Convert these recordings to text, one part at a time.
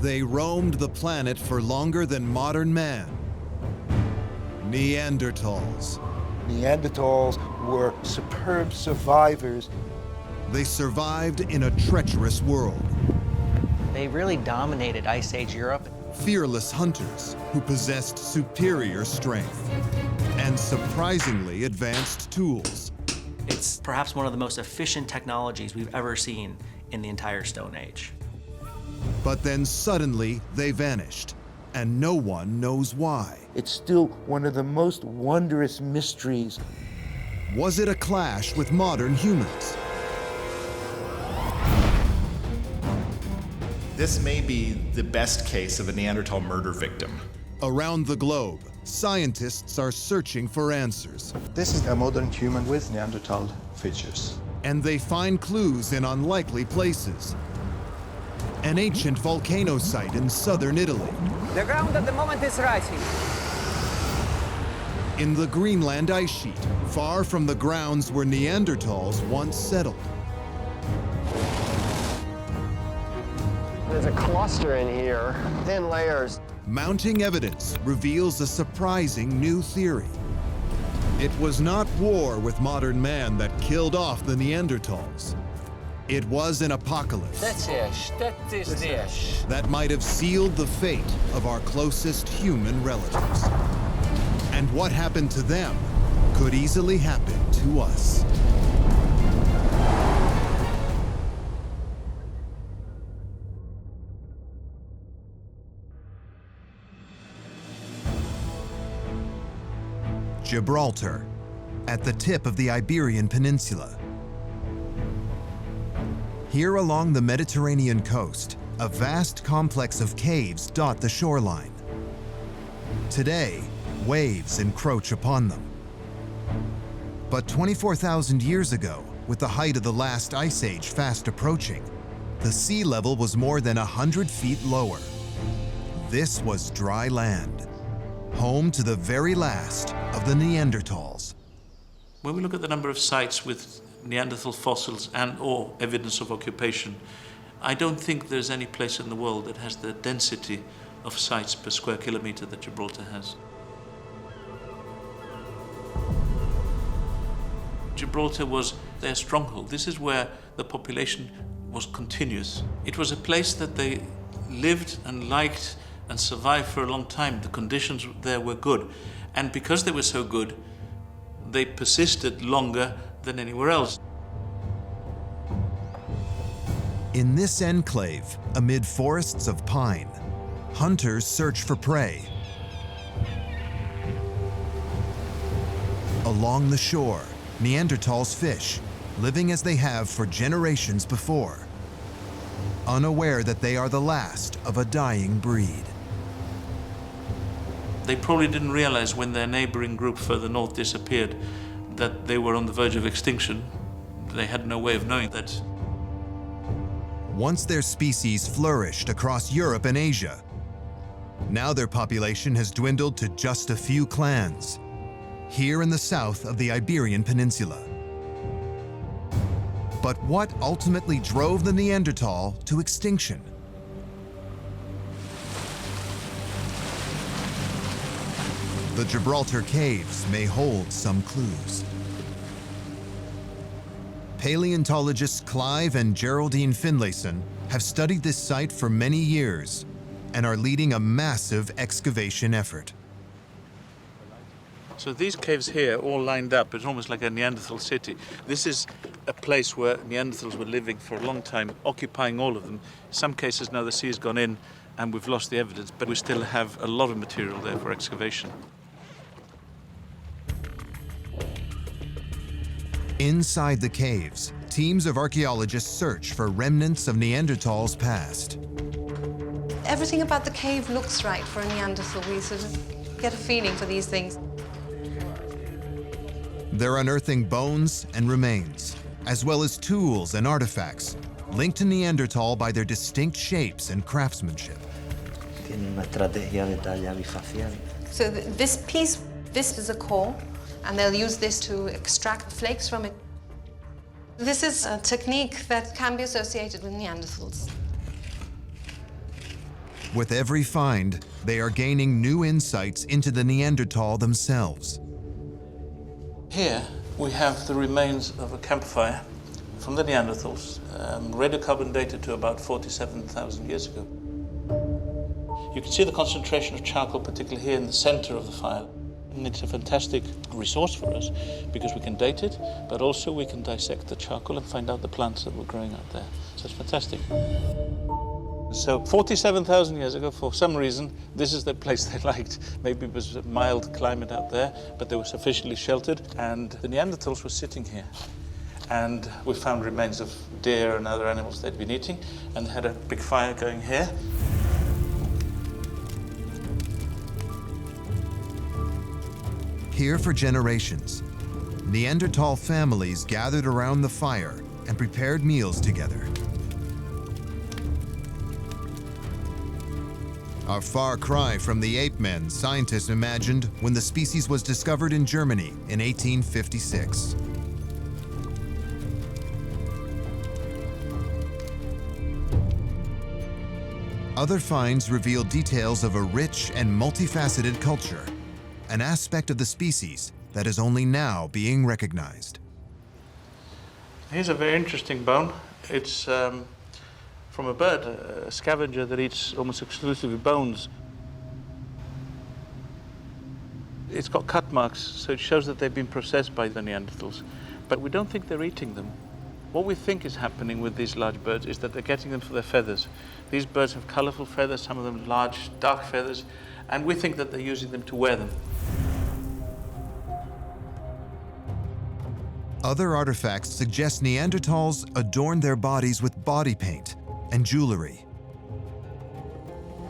They roamed the planet for longer than modern man. Neanderthals. Neanderthals were superb survivors. They survived in a treacherous world. They really dominated Ice Age Europe. Fearless hunters who possessed superior strength and surprisingly advanced tools. It's perhaps one of the most efficient technologies we've ever seen in the entire Stone Age. But then suddenly they vanished, and no one knows why. It's still one of the most wondrous mysteries. Was it a clash with modern humans? This may be the best case of a Neanderthal murder victim. Around the globe, scientists are searching for answers. This is a modern human with Neanderthal features. And they find clues in unlikely places. An ancient volcano site in southern Italy. The ground at the moment is rising. In the Greenland ice sheet, far from the grounds where Neanderthals once settled. There's a cluster in here, thin layers. Mounting evidence reveals a surprising new theory. It was not war with modern man that killed off the Neanderthals. It was an apocalypse that might have sealed the fate of our closest human relatives. And what happened to them could easily happen to us. Gibraltar, at the tip of the Iberian Peninsula. Here along the Mediterranean coast, a vast complex of caves dot the shoreline. Today, waves encroach upon them. But 24,000 years ago, with the height of the last ice age fast approaching, the sea level was more than 100 feet lower. This was dry land, home to the very last of the Neanderthals. When we look at the number of sites with Neanderthal fossils and/or evidence of occupation, I don't think there's any place in the world that has the density of sites per square kilometer that Gibraltar has. Gibraltar was their stronghold. This is where the population was continuous. It was a place that they lived and liked and survived for a long time. The conditions there were good. And because they were so good, they persisted longer than anywhere else. In this enclave, amid forests of pine, hunters search for prey. Along the shore, Neanderthals fish, living as they have for generations before, unaware that they are the last of a dying breed. They probably didn't realize when their neighboring group further north disappeared that they were on the verge of extinction. They had no way of knowing that. Once their species flourished across Europe and Asia, now their population has dwindled to just a few clans, here in the south of the Iberian Peninsula. But what ultimately drove the Neanderthal to extinction? The Gibraltar caves may hold some clues. Paleontologists Clive and Geraldine Finlayson have studied this site for many years and are leading a massive excavation effort. So these caves here all lined up, it's almost like a Neanderthal city. This is a place where Neanderthals were living for a long time, occupying all of them. In some cases now the sea has gone in and we've lost the evidence, but we still have a lot of material there for excavation. Inside the caves, teams of archaeologists search for remnants of Neanderthals' past. Everything about the cave looks right for a Neanderthal. We sort of get a feeling for these things. They're unearthing bones and remains, as well as tools and artifacts linked to Neanderthal by their distinct shapes and craftsmanship. So this piece, this is a core, and they'll use this to extract flakes from it. This is a technique that can be associated with Neanderthals. With every find, they are gaining new insights into the Neanderthal themselves. Here we have the remains of a campfire from the Neanderthals, radiocarbon dated to about 47,000 years ago. You can see the concentration of charcoal, particularly here in the center of the fire. And it's a fantastic resource for us because we can date it, but also we can dissect the charcoal and find out the plants that were growing out there. So it's fantastic. So 47,000 years ago, for some reason, this is the place they liked. Maybe it was a mild climate out there, but they were sufficiently sheltered, and the Neanderthals were sitting here. And we found remains of deer and other animals they'd been eating, and had a big fire going here. Here for generations, Neanderthal families gathered around the fire and prepared meals together. A far cry from the ape men scientists imagined when the species was discovered in Germany in 1856. Other finds reveal details of a rich and multifaceted culture, an aspect of the species that is only now being recognized. Here's a very interesting bone. It's from a bird, a scavenger that eats almost exclusively bones. It's got cut marks, so it shows that they've been processed by the Neanderthals. But we don't think they're eating them. What we think is happening with these large birds is that they're getting them for their feathers. These birds have colorful feathers, some of them large, dark feathers, and we think that they're using them to wear them. Other artifacts suggest Neanderthals adorned their bodies with body paint and jewelry,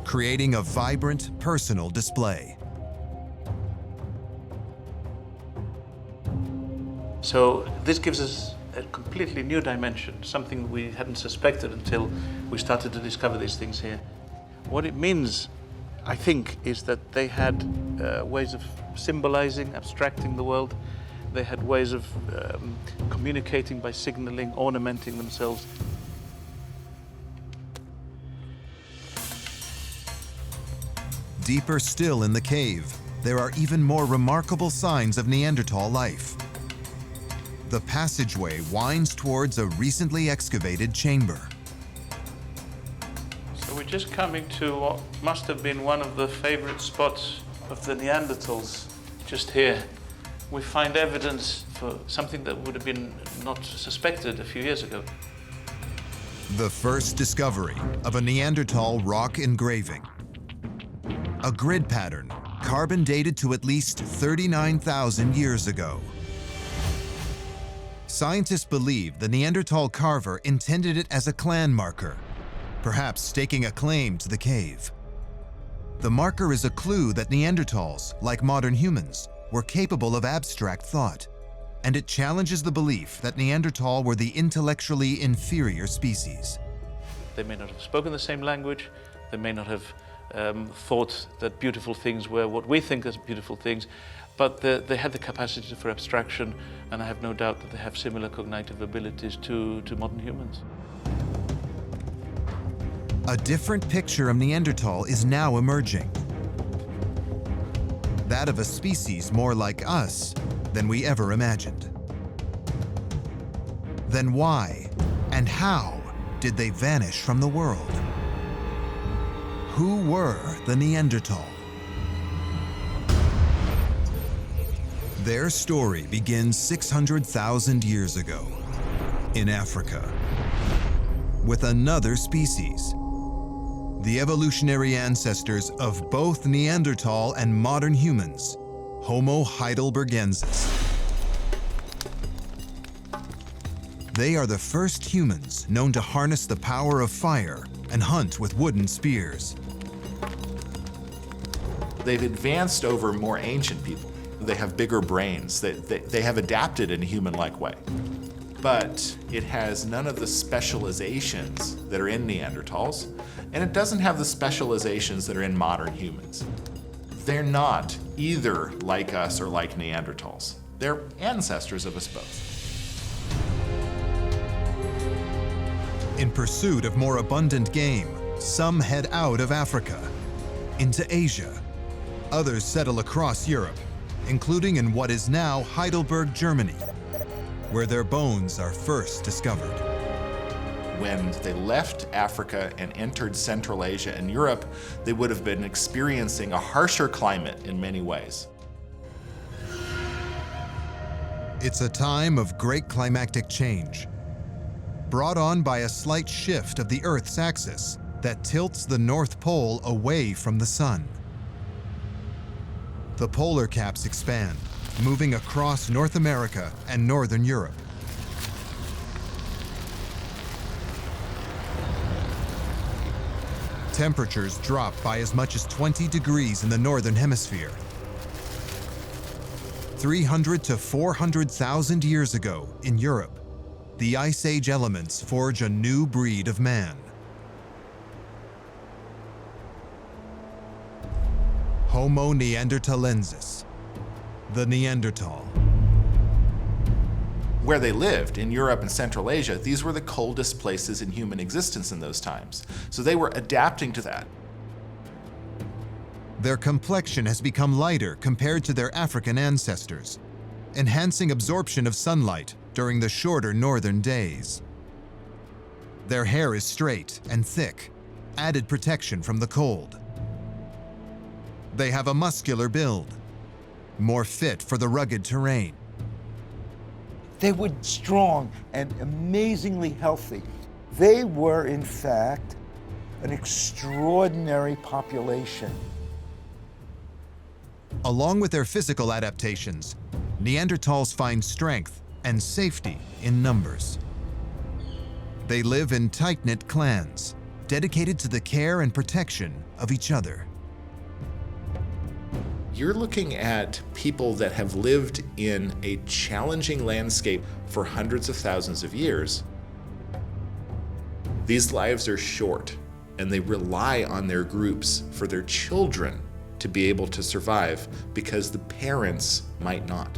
creating a vibrant, personal display. So this gives us a completely new dimension, something we hadn't suspected until we started to discover these things here. What it means, I think, is that they had ways of symbolizing, abstracting the world. They had ways of communicating by signaling, ornamenting themselves. Deeper still in the cave, there are even more remarkable signs of Neanderthal life. The passageway winds towards a recently excavated chamber. So we're just coming to what must have been one of the favorite spots of the Neanderthals, just here. We find evidence for something that would have been not suspected a few years ago. The first discovery of a Neanderthal rock engraving. A grid pattern, carbon dated to at least 39,000 years ago. Scientists believe the Neanderthal carver intended it as a clan marker, perhaps staking a claim to the cave. The marker is a clue that Neanderthals, like modern humans, were capable of abstract thought, and it challenges the belief that Neanderthal were the intellectually inferior species. They may not have spoken the same language, they may not have thought that beautiful things were what we think as beautiful things, but they had the capacity for abstraction, and I have no doubt that they have similar cognitive abilities to modern humans. A different picture of Neanderthal is now emerging. That of a species more like us than we ever imagined. Then why and how did they vanish from the world? Who were the Neanderthal? Their story begins 600,000 years ago in Africa with another species, the evolutionary ancestors of both Neanderthal and modern humans, Homo heidelbergensis. They are the first humans known to harness the power of fire and hunt with wooden spears. They've advanced over more ancient people. They have bigger brains. They have adapted in a human-like way. But it has none of the specializations that are in Neanderthals, and it doesn't have the specializations that are in modern humans. They're not either like us or like Neanderthals. They're ancestors of us both. In pursuit of more abundant game, Some head out of Africa, into Asia. Others settle across Europe, including in what is now Heidelberg, Germany, where their bones are first discovered. When they left Africa and entered Central Asia and Europe, they would have been experiencing a harsher climate in many ways. It's a time of great climactic change, brought on by a slight shift of the Earth's axis that tilts the North Pole away from the Sun. The polar caps expand, moving across North America and Northern Europe. Temperatures drop by as much as 20 degrees in the Northern Hemisphere. 300 to 400,000 years ago in Europe, the Ice Age elements forge a new breed of man. Homo neanderthalensis, the Neanderthal. Where they lived, in Europe and Central Asia, these were the coldest places in human existence in those times. So they were adapting to that. Their complexion has become lighter compared to their African ancestors, enhancing absorption of sunlight during the shorter northern days. Their hair is straight and thick, added protection from the cold. They have a muscular build, more fit for the rugged terrain. They were strong and amazingly healthy. They were, in fact, an extraordinary population. Along with their physical adaptations, Neanderthals find strength and safety in numbers. They live in tight-knit clans, dedicated to the care and protection of each other. You're looking at people that have lived in a challenging landscape for hundreds of thousands of years. These lives are short, and they rely on their groups for their children to be able to survive because the parents might not.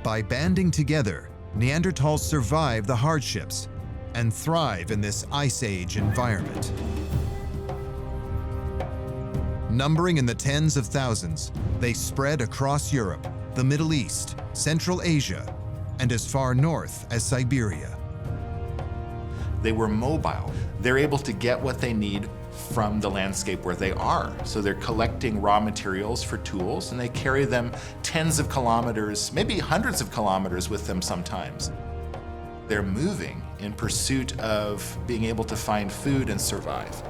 By banding together, Neanderthals survive the hardships and thrive in this Ice Age environment. Numbering in the tens of thousands, they spread across Europe, the Middle East, Central Asia, and as far north as Siberia. They were mobile. They're able to get what they need from the landscape where they are. So they're collecting raw materials for tools, and they carry them tens of kilometers, maybe hundreds of kilometers with them sometimes. They're moving in pursuit of being able to find food and survive.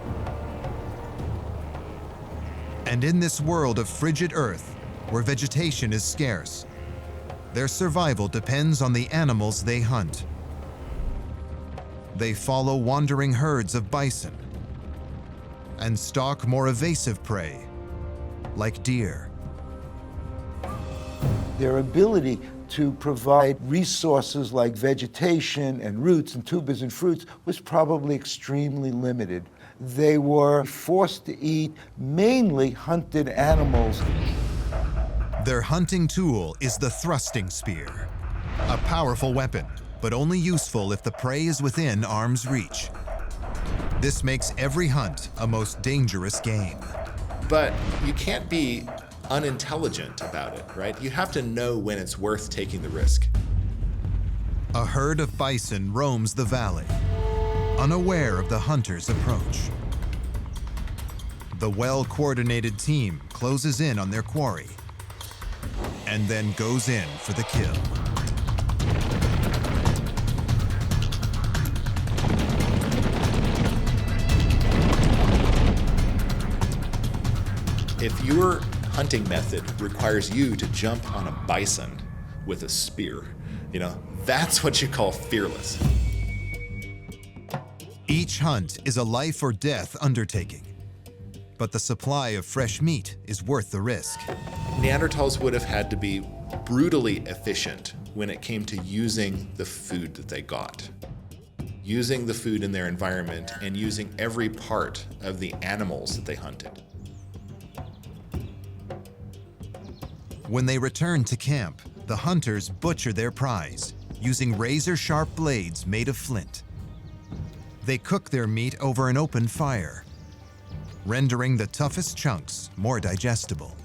And in this world of frigid Earth, where vegetation is scarce, their survival depends on the animals they hunt. They follow wandering herds of bison and stalk more evasive prey, like deer. Their ability to provide resources like vegetation and roots and tubers and fruits was probably extremely limited. They were forced to eat mainly hunted animals. Their hunting tool is the thrusting spear, a powerful weapon, but only useful if the prey is within arm's reach. This makes every hunt a most dangerous game. But you can't be unintelligent about it, right? You have to know when it's worth taking the risk. A herd of bison roams the valley, unaware of the hunter's approach. The well-coordinated team closes in on their quarry and then goes in for the kill. If your hunting method requires you to jump on a bison with a spear, that's what you call fearless. Each hunt is a life or death undertaking, but the supply of fresh meat is worth the risk. Neanderthals would have had to be brutally efficient when it came to using the food that they got. Using the food in their environment and using every part of the animals that they hunted. When they return to camp, the hunters butcher their prize using razor-sharp blades made of flint. They cook their meat over an open fire, rendering the toughest chunks more digestible.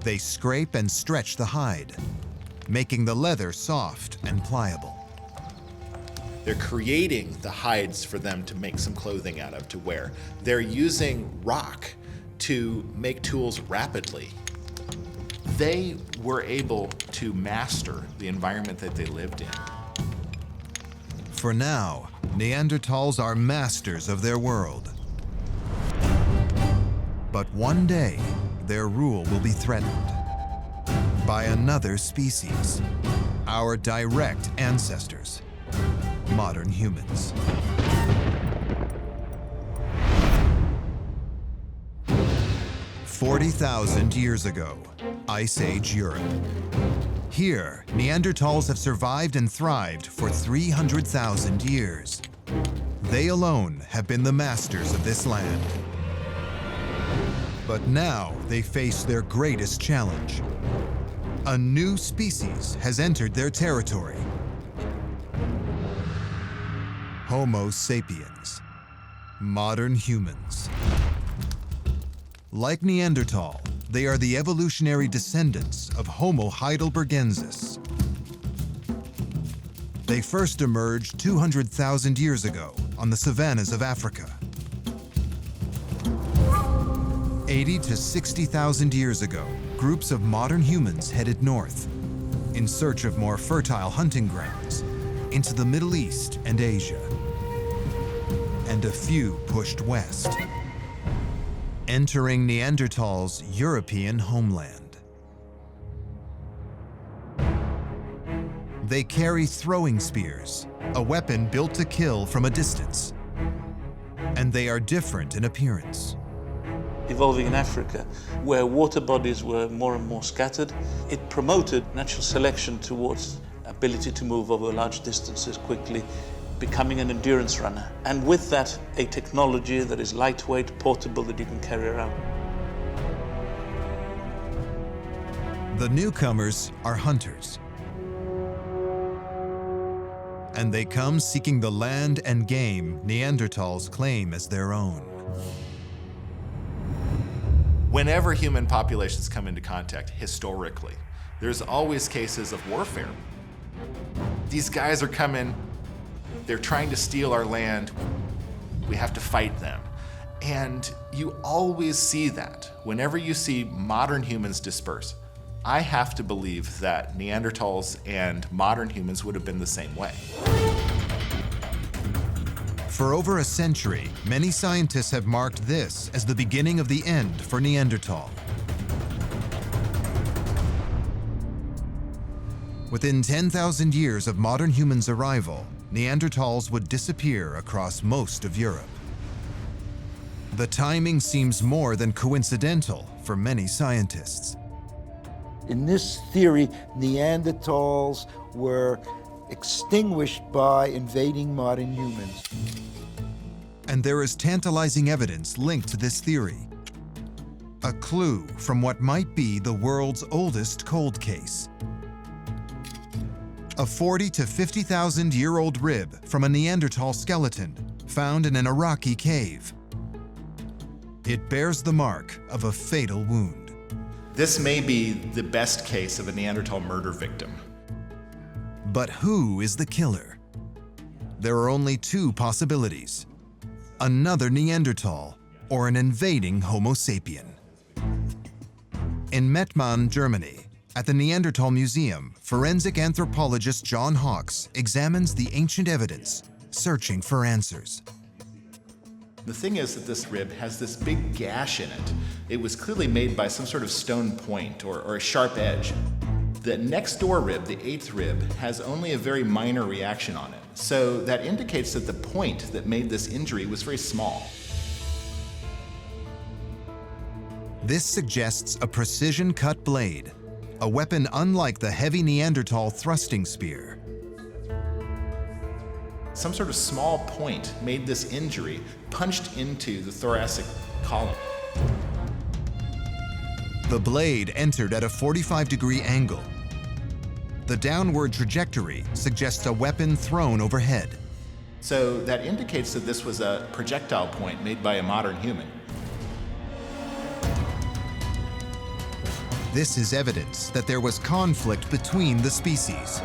They scrape and stretch the hide, making the leather soft and pliable. They're creating the hides for them to make some clothing out of to wear. They're using rock to make tools rapidly. They were able to master the environment that they lived in. For now, Neanderthals are masters of their world. But one day, their rule will be threatened by another species, our direct ancestors, modern humans. "40,000 years ago, Ice Age Europe. Here, Neanderthals have survived and thrived for 300,000 years. They alone have been the masters of this land. But now they face their greatest challenge. A new species has entered their territory. Homo sapiens, modern humans. Like Neanderthal, they are the evolutionary descendants of Homo heidelbergensis. They first emerged 200,000 years ago on the savannas of Africa. 80 to 60,000 years ago, groups of modern humans headed north in search of more fertile hunting grounds into the Middle East and Asia. And a few pushed west, entering Neanderthals' European homeland. They carry throwing spears, a weapon built to kill from a distance. And they are different in appearance. Evolving in Africa, where water bodies were more and more scattered, it promoted natural selection towards ability to move over large distances quickly, becoming an endurance runner. And with that, a technology that is lightweight, portable, that you can carry around. The newcomers are hunters. And they come seeking the land and game Neanderthals claim as their own. Whenever human populations come into contact, historically, there's always cases of warfare. These guys are coming, they're trying to steal our land, we have to fight them. And you always see that. Whenever you see modern humans disperse, I have to believe that Neanderthals and modern humans would have been the same way. For over a century, many scientists have marked this as the beginning of the end for Neanderthal. Within 10,000 years of modern humans' arrival, Neanderthals would disappear across most of Europe. The timing seems more than coincidental for many scientists. In this theory, Neanderthals were extinguished by invading modern humans. And there is tantalizing evidence linked to this theory. A clue from what might be the world's oldest cold case. A 40 to 50,000 year old rib from a Neanderthal skeleton found in an Iraqi cave. It bears the mark of a fatal wound. This may be the best case of a Neanderthal murder victim. But who is the killer? There are only two possibilities: another Neanderthal or an invading Homo sapien. In Mettmann, Germany, at the Neanderthal Museum, forensic anthropologist John Hawks examines the ancient evidence, searching for answers. The thing is that this rib has this big gash in it. It was clearly made by some sort of stone point or a sharp edge. The next door rib, the 8th rib, has only a very minor reaction on it. So that indicates that the point that made this injury was very small. This suggests a precision-cut blade, a weapon unlike the heavy Neanderthal thrusting spear. Some sort of small point made this injury punched into the thoracic column. The blade entered at a 45-degree angle, The downward trajectory suggests a weapon thrown overhead. So that indicates that this was a projectile point made by a modern human. This is evidence that there was conflict between the species.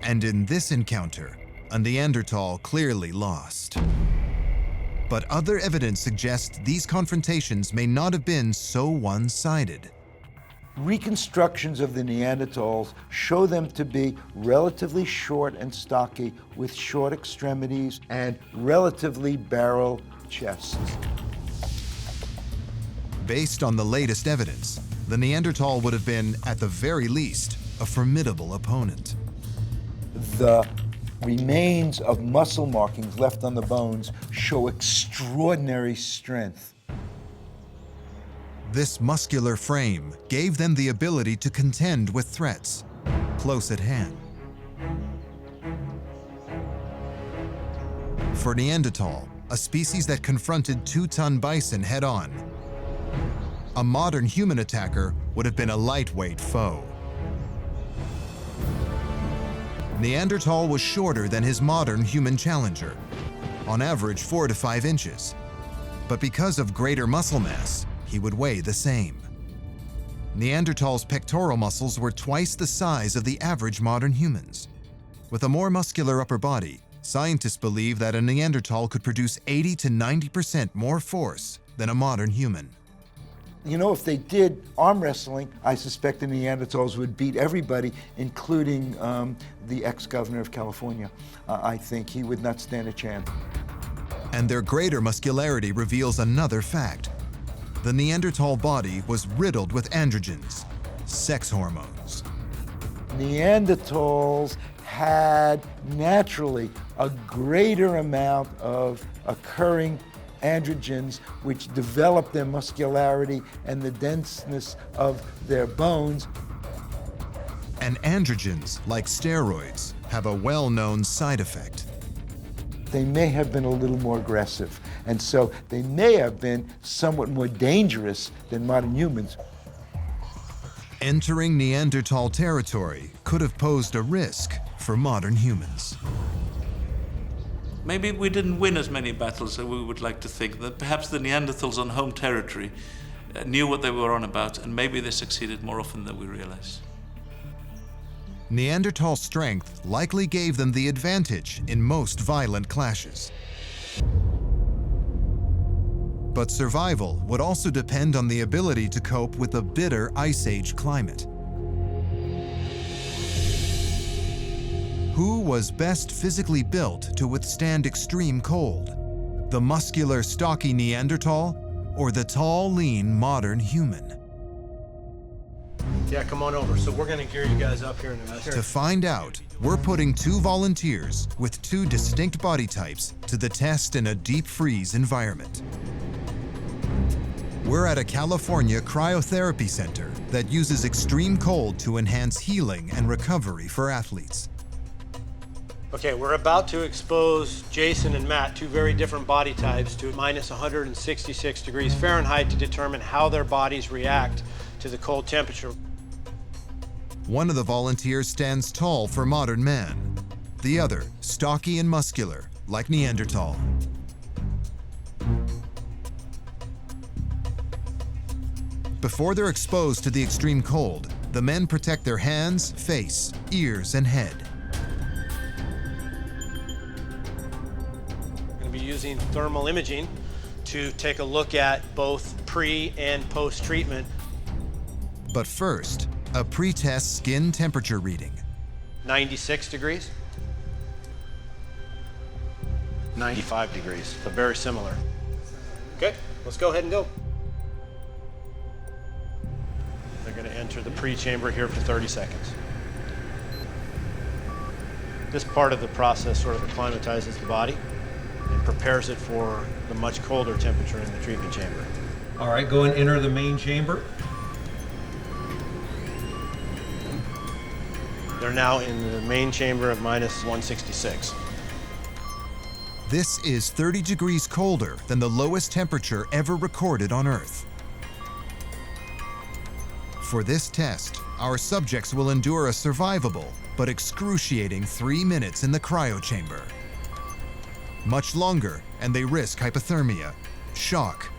And in this encounter, a Neanderthal clearly lost. But other evidence suggests these confrontations may not have been so one-sided. Reconstructions of the Neanderthals show them to be relatively short and stocky with short extremities and relatively barrel chests. Based on the latest evidence, the Neanderthal would have been, at the very least, a formidable opponent. The remains of muscle markings left on the bones show extraordinary strength. This muscular frame gave them the ability to contend with threats close at hand. For Neanderthal, a species that confronted two-ton bison head-on, a modern human attacker would have been a lightweight foe. Neanderthal was shorter than his modern human challenger, on average 4 to 5 inches. But because of greater muscle mass, he would weigh the same. Neanderthal's pectoral muscles were twice the size of the average modern humans. With a more muscular upper body, scientists believe that a Neanderthal could produce 80 to 90% more force than a modern human. You know, if they did arm wrestling, I suspect the Neanderthals would beat everybody, including the ex-governor of California. I think he would not stand a chance. And their greater muscularity reveals another fact. The Neanderthal body was riddled with androgens, sex hormones. Neanderthals had naturally a greater amount of occurring androgens, which developed their muscularity and the denseness of their bones. And androgens, like steroids, have a well-known side effect. They may have been a little more aggressive, and so they may have been somewhat more dangerous than modern humans. Entering Neanderthal territory could have posed a risk for modern humans. Maybe we didn't win as many battles as we would like to think. That perhaps the Neanderthals on home territory knew what they were on about, and maybe they succeeded more often than we realize. Neanderthal strength likely gave them the advantage in most violent clashes. But survival would also depend on the ability to cope with a bitter Ice Age climate. Who was best physically built to withstand extreme cold? The muscular, stocky Neanderthal or the tall, lean, modern human? Yeah, come on over. So we're gonna gear you guys up here in a minute. To find out, we're putting 2 volunteers with 2 distinct body types to the test in a deep freeze environment. We're at a California cryotherapy center that uses extreme cold to enhance healing and recovery for athletes. Okay, we're about to expose Jason and Matt, 2 very different body types, to minus 166 degrees Fahrenheit to determine how their bodies react to the cold temperature. One of the volunteers stands tall for modern man. The other, stocky and muscular, like Neanderthal. Before they're exposed to the extreme cold, the men protect their hands, face, ears, and head. Be using thermal imaging to take a look at both pre and post treatment. But first, a pre-test skin temperature reading. 96 degrees. 95 degrees, but very similar. Okay, let's go ahead and go. They're going to enter the pre-chamber here for 30 seconds. This part of the process sort of acclimatizes the body and prepares it for the much colder temperature in the treatment chamber. All right, go and enter the main chamber. They're now in the main chamber of minus 166. This is 30 degrees colder than the lowest temperature ever recorded on Earth. For this test, our subjects will endure a survivable but excruciating 3 minutes in the cryochamber. Much longer, and they risk hypothermia, shock,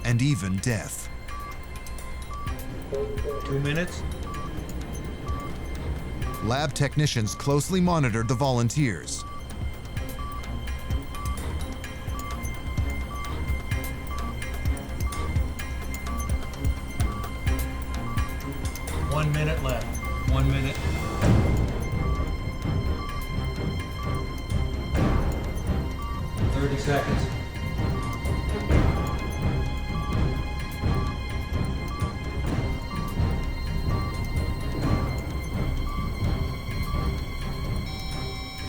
and even death. 2 minutes. Lab technicians closely monitored the volunteers. One minute left. 1 minute. Seconds.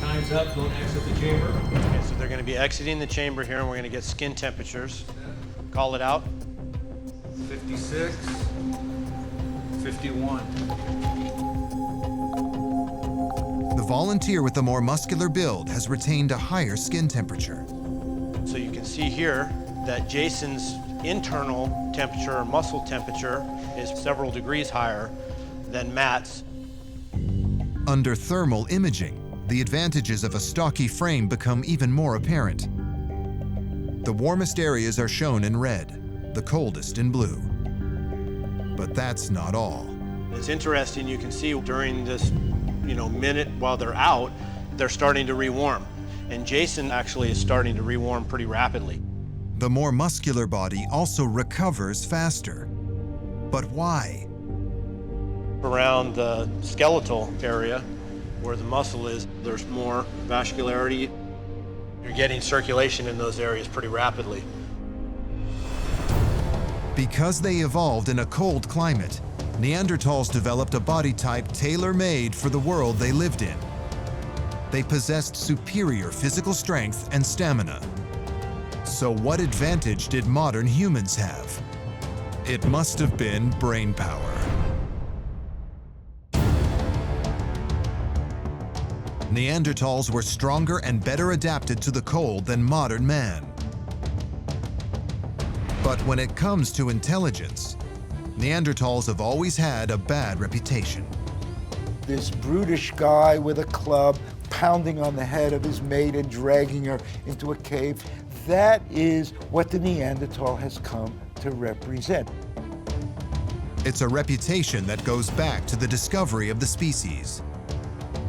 Time's up. Don't exit the chamber. Okay, so they're going to be exiting the chamber here, and we're going to get skin temperatures. Call it out. 56, 51. The volunteer with the more muscular build has retained a higher skin temperature. So you can see here that Jason's internal temperature or muscle temperature is several degrees higher than Matt's. Under thermal imaging, the advantages of a stocky frame become even more apparent. The warmest areas are shown in red, the coldest in blue. But that's not all. It's interesting, you can see during this minute while they're out, they're starting to rewarm. And Jason actually is starting to rewarm pretty rapidly. The more muscular body also recovers faster. But why? Around the skeletal area where the muscle is, there's more vascularity. You're getting circulation in those areas pretty rapidly. Because they evolved in a cold climate, Neanderthals developed a body type tailor-made for the world they lived in. They possessed superior physical strength and stamina. So what advantage did modern humans have? It must have been brain power. Neanderthals were stronger and better adapted to the cold than modern man. But when it comes to intelligence, Neanderthals have always had a bad reputation. This brutish guy with a club pounding on the head of his mate and dragging her into a cave, that is what the Neanderthal has come to represent. It's a reputation that goes back to the discovery of the species.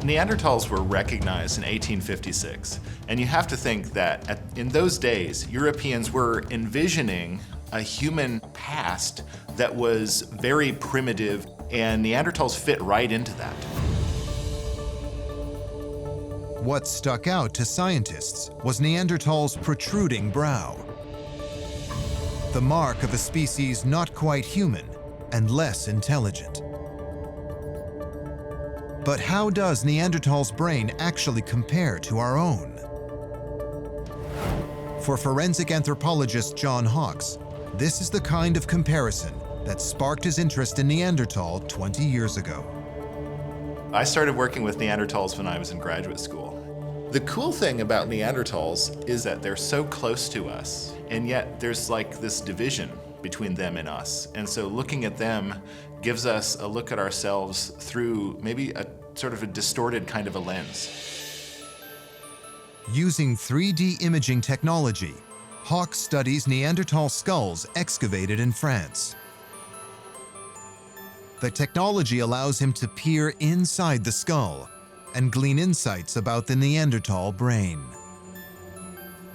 Neanderthals were recognized in 1856, and you have to think that in those days, Europeans were envisioning a human past that was very primitive, and Neanderthals fit right into that. What stuck out to scientists was Neanderthals' protruding brow, the mark of a species not quite human and less intelligent. But how does Neanderthals' brain actually compare to our own? For forensic anthropologist John Hawks, this is the kind of comparison that sparked his interest in Neanderthal 20 years ago. I started working with Neanderthals when I was in graduate school. The cool thing about Neanderthals is that they're so close to us, and yet there's like this division between them and us. And so looking at them gives us a look at ourselves through maybe a sort of a distorted kind of a lens. Using 3D imaging technology, Hawks studies Neanderthal skulls excavated in France. The technology allows him to peer inside the skull and glean insights about the Neanderthal brain.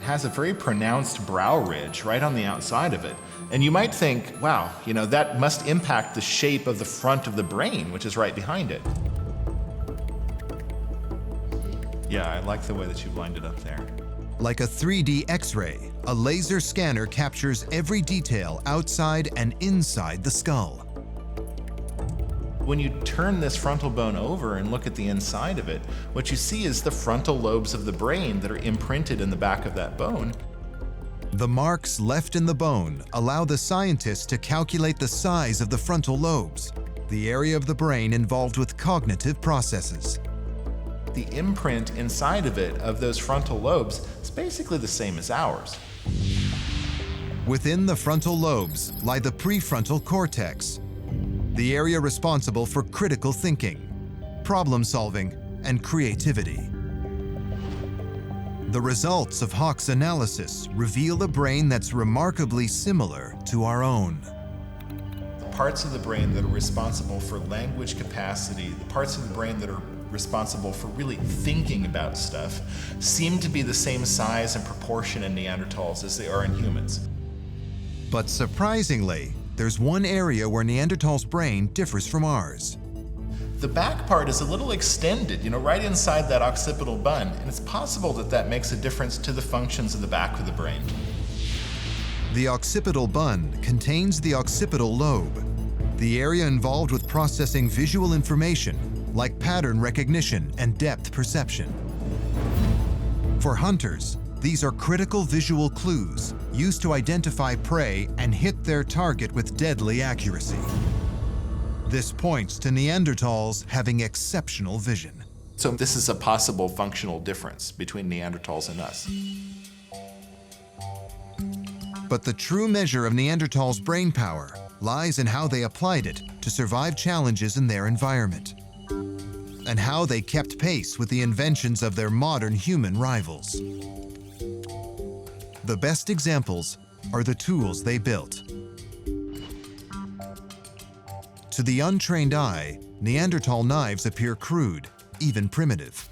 It has a very pronounced brow ridge right on the outside of it. And you might think, wow, that must impact the shape of the front of the brain, which is right behind it. Yeah, I like the way that you've lined it up there. Like a 3D X-ray, a laser scanner captures every detail outside and inside the skull. When you turn this frontal bone over and look at the inside of it, what you see is the frontal lobes of the brain that are imprinted in the back of that bone. The marks left in the bone allow the scientists to calculate the size of the frontal lobes, the area of the brain involved with cognitive processes. The imprint inside of it, of those frontal lobes, is basically the same as ours. Within the frontal lobes lie the prefrontal cortex, the area responsible for critical thinking, problem solving, and creativity. The results of Hock's analysis reveal a brain that's remarkably similar to our own. The parts of the brain that are responsible for language capacity, the parts of the brain that are responsible for really thinking about stuff, seem to be the same size and proportion in Neanderthals as they are in humans. But surprisingly, there's one area where Neanderthal's brain differs from ours. The back part is a little extended, right inside that occipital bun, and it's possible that that makes a difference to the functions of the back of the brain. The occipital bun contains the occipital lobe, the area involved with processing visual information like pattern recognition and depth perception. For hunters, these are critical visual clues used to identify prey and hit their target with deadly accuracy. This points to Neanderthals having exceptional vision. So this is a possible functional difference between Neanderthals and us. But the true measure of Neanderthals' brain power lies in how they applied it to survive challenges in their environment, and how they kept pace with the inventions of their modern human rivals. The best examples are the tools they built. To the untrained eye, Neanderthal knives appear crude, even primitive,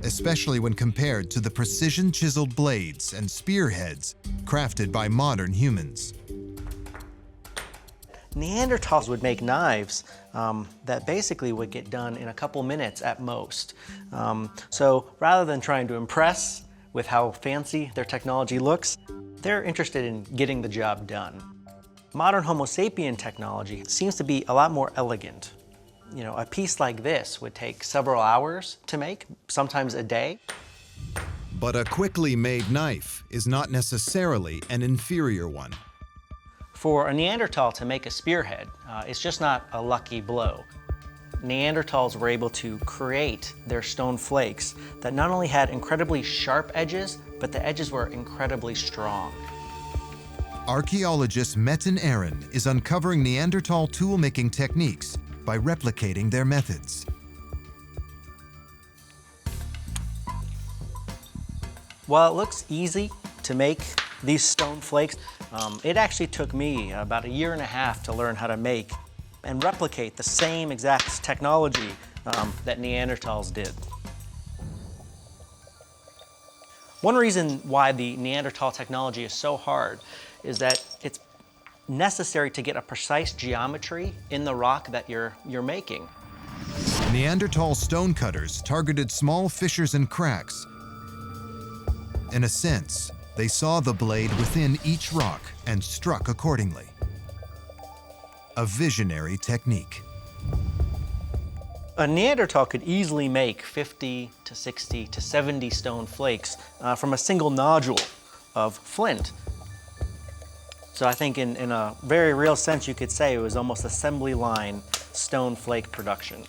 especially when compared to the precision-chiseled blades and spearheads crafted by modern humans. Neanderthals would make knives that basically would get done in a couple minutes at most. So rather than trying to impress with how fancy their technology looks, they're interested in getting the job done. Modern Homo sapien technology seems to be a lot more elegant. A piece like this would take several hours to make, sometimes a day. But a quickly made knife is not necessarily an inferior one. For a Neanderthal to make a spearhead, it's just not a lucky blow. Neanderthals were able to create their stone flakes that not only had incredibly sharp edges, but the edges were incredibly strong. Archaeologist Metin Eren is uncovering Neanderthal tool-making techniques by replicating their methods. While it looks easy to make these stone flakes, it actually took me about 1.5 years to learn how to make and replicate the same exact technology that Neanderthals did. One reason why the Neanderthal technology is so hard is that it's necessary to get a precise geometry in the rock that you're making. Neanderthal stonecutters targeted small fissures and cracks. In a sense, they saw the blade within each rock and struck accordingly. A visionary technique. A Neanderthal could easily make 50 to 60 to 70 stone flakes from a single nodule of flint. So I think in a very real sense, you could say it was almost assembly line stone flake production.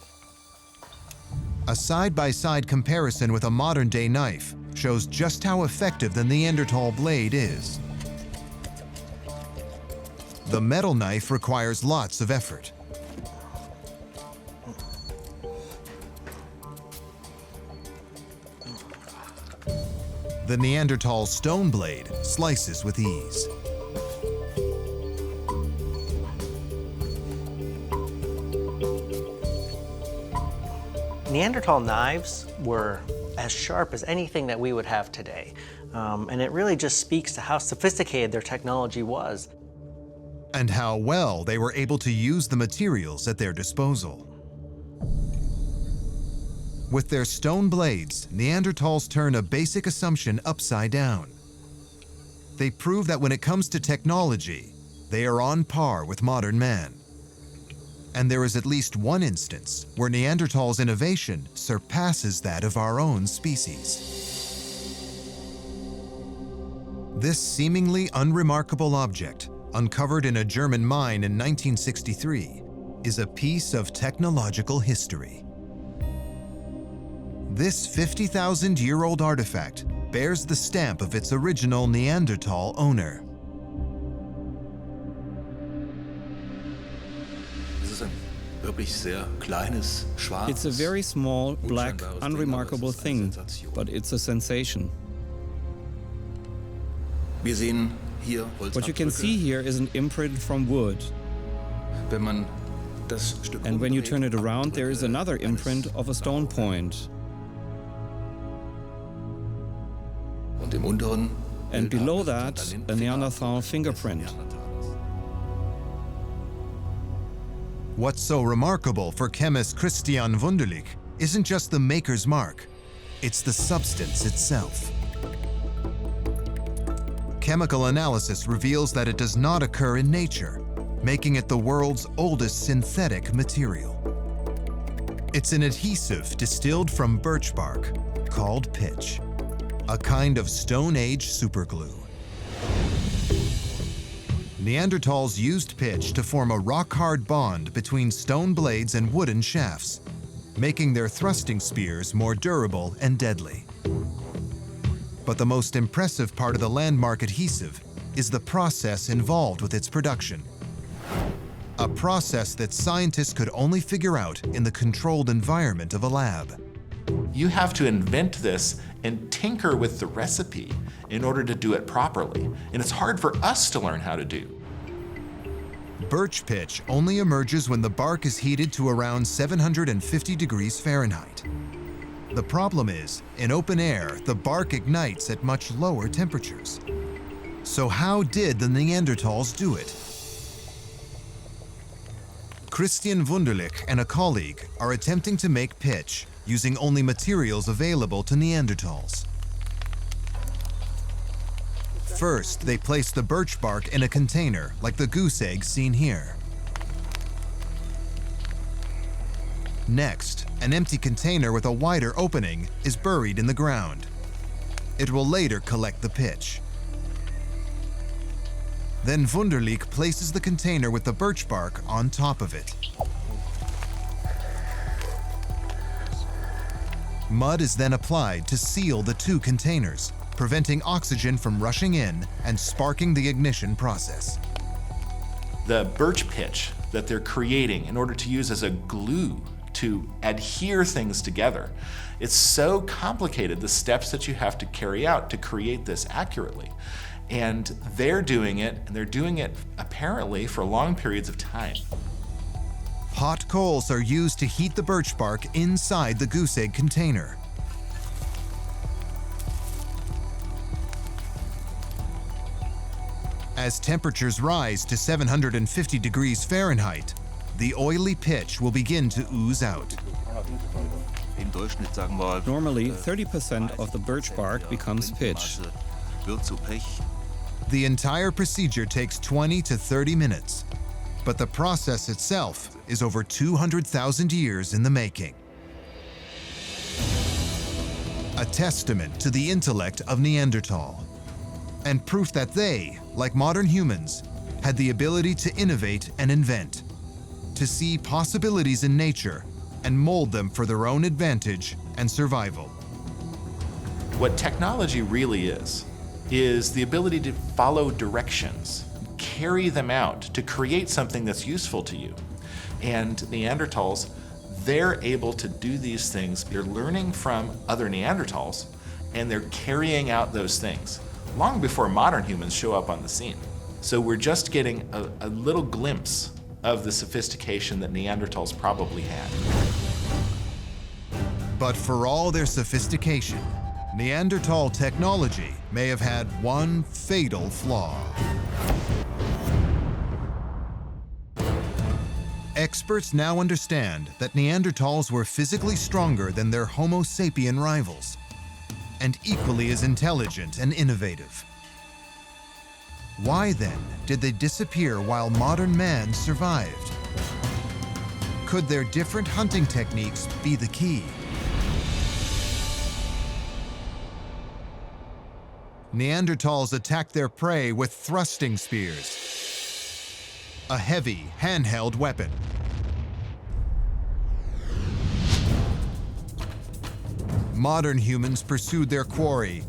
A side-by-side comparison with a modern-day knife shows just how effective the Neanderthal blade is. The metal knife requires lots of effort. The Neanderthal stone blade slices with ease. Neanderthal knives were as sharp as anything that we would have today. And it really just speaks to how sophisticated their technology was. And how well they were able to use the materials at their disposal. With their stone blades, Neanderthals turn a basic assumption upside down. They prove that when it comes to technology, they are on par with modern man. And there is at least one instance where Neanderthals' innovation surpasses that of our own species. This seemingly unremarkable object, uncovered in a German mine in 1963, is a piece of technological history. This 50,000-year-old artifact bears the stamp of its original Neanderthal owner. This is a It's a very small, black, unremarkable thing, but it's a sensation. What you can see here is an imprint from wood. And when you turn it around, there is another imprint of a stone point. And below that, a Neanderthal fingerprint. What's so remarkable for chemist Christian Wunderlich isn't just the maker's mark, it's the substance itself. Chemical analysis reveals that it does not occur in nature, making it the world's oldest synthetic material. It's an adhesive distilled from birch bark called pitch, a kind of Stone Age superglue. Neanderthals used pitch to form a rock-hard bond between stone blades and wooden shafts, making their thrusting spears more durable and deadly. But the most impressive part of the landmark adhesive is the process involved with its production. A process that scientists could only figure out in the controlled environment of a lab. You have to invent this and tinker with the recipe in order to do it properly, and it's hard for us to learn how to do. Birch pitch only emerges when the bark is heated to around 750 degrees Fahrenheit. The problem is, in open air, the bark ignites at much lower temperatures. So how did the Neanderthals do it? Christian Wunderlich and a colleague are attempting to make pitch using only materials available to Neanderthals. First, they place the birch bark in a container like the goose egg seen here. Next, an empty container with a wider opening is buried in the ground. It will later collect the pitch. Then Wunderlich places the container with the birch bark on top of it. Mud is then applied to seal the two containers, preventing oxygen from rushing in and sparking the ignition process. The birch pitch that they're creating in order to use as a glue to adhere things together, it's so complicated, the steps that you have to carry out to create this accurately. And they're doing it, and they're doing it apparently for long periods of time. Hot coals are used to heat the birch bark inside the goose egg container. As temperatures rise to 750 degrees Fahrenheit, the oily pitch will begin to ooze out. Normally, 30% of the birch bark becomes pitch. The entire procedure takes 20 to 30 minutes, but the process itself is over 200,000 years in the making. A testament to the intellect of Neanderthal, and proof that they, like modern humans, had the ability to innovate and invent, to see possibilities in nature and mold them for their own advantage and survival. What technology really is the ability to follow directions, carry them out, to create something that's useful to you. And Neanderthals, they're able to do these things. They're learning from other Neanderthals, and they're carrying out those things long before modern humans show up on the scene. So we're just getting a little glimpse of the sophistication that Neanderthals probably had. But for all their sophistication, Neanderthal technology may have had one fatal flaw. Experts now understand that Neanderthals were physically stronger than their Homo sapien rivals, and equally as intelligent and innovative. Why then did they disappear while modern man survived? Could their different hunting techniques be the key? Neanderthals attacked their prey with thrusting spears, a heavy, handheld weapon. Modern humans pursued their quarry,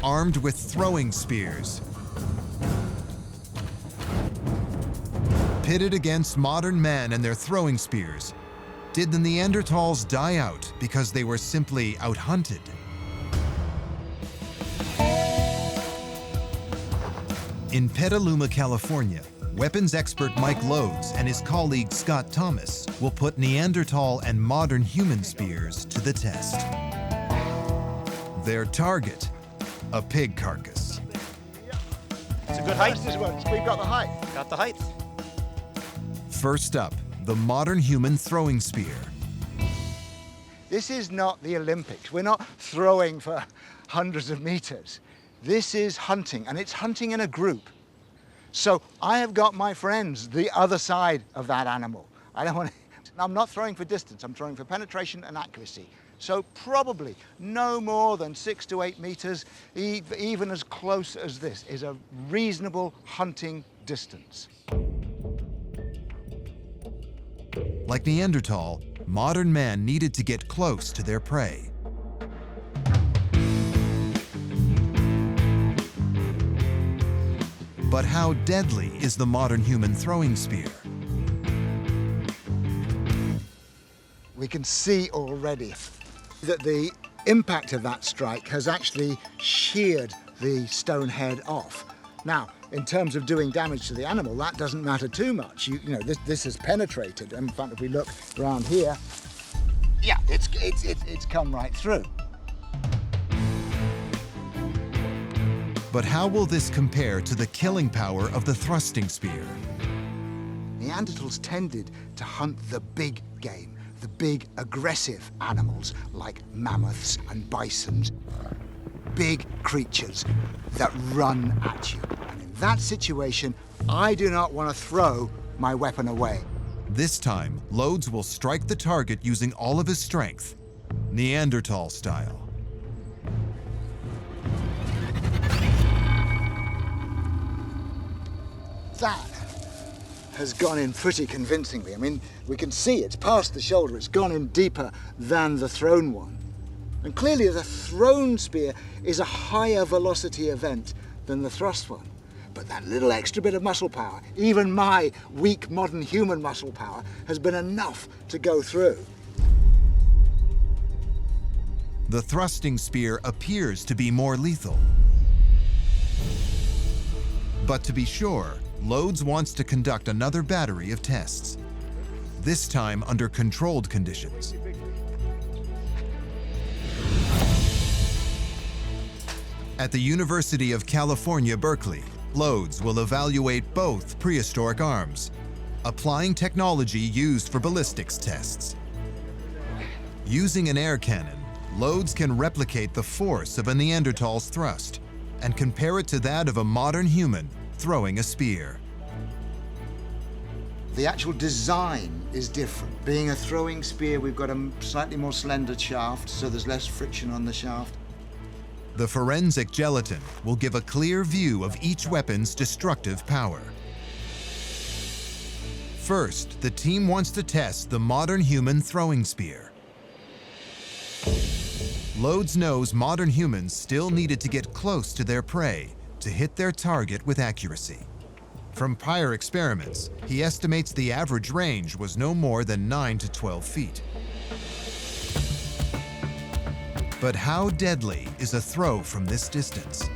armed with throwing spears, Pitted against modern men and their throwing spears, did the Neanderthals die out because they were simply out-hunted? In Petaluma, California, weapons expert Mike Lodes and his colleague Scott Thomas will put Neanderthal and modern human spears to the test. Their target, a pig carcass. It's a good height. We've got the height. Got the height. First up, the modern human throwing spear. This is not the Olympics. We're not throwing for hundreds of meters. This is hunting, and it's hunting in a group. So I have got my friends the other side of that animal. I'm not throwing for distance, I'm throwing for penetration and accuracy. So probably no more than 6 to 8 meters, even as close as this, is a reasonable hunting distance. Like Neanderthal, modern man needed to get close to their prey. But how deadly is the modern human throwing spear? We can see already that the impact of that strike has actually sheared the stone head off. Now, in terms of doing damage to the animal, that doesn't matter too much. You know, this has penetrated. In fact, if we look around here, yeah, it's come right through. But how will this compare to the killing power of the thrusting spear? Neanderthals tended to hunt the big game, the big aggressive animals like mammoths and bisons. Big creatures that run at you. And in that situation, I do not want to throw my weapon away. This time, Lodes will strike the target using all of his strength, Neanderthal style. That has gone in pretty convincingly. I mean, we can see it's past the shoulder. It's gone in deeper than the thrown one. And clearly the thrown spear is a higher velocity event than the thrust one. But that little extra bit of muscle power, even my weak modern human muscle power, has been enough to go through. The thrusting spear appears to be more lethal. But to be sure, Lodes wants to conduct another battery of tests, this time under controlled conditions. At the University of California, Berkeley, Lodes will evaluate both prehistoric arms, applying technology used for ballistics tests. Using an air cannon, Lodes can replicate the force of a Neanderthal's thrust and compare it to that of a modern human throwing a spear. The actual design is different. Being a throwing spear, we've got a slightly more slender shaft, so there's less friction on the shaft. The forensic gelatin will give a clear view of each weapon's destructive power. First, the team wants to test the modern human throwing spear. Lodes knows modern humans still needed to get close to their prey to hit their target with accuracy. From prior experiments, he estimates the average range was no more than 9 to 12 feet. But how deadly is a throw from this distance?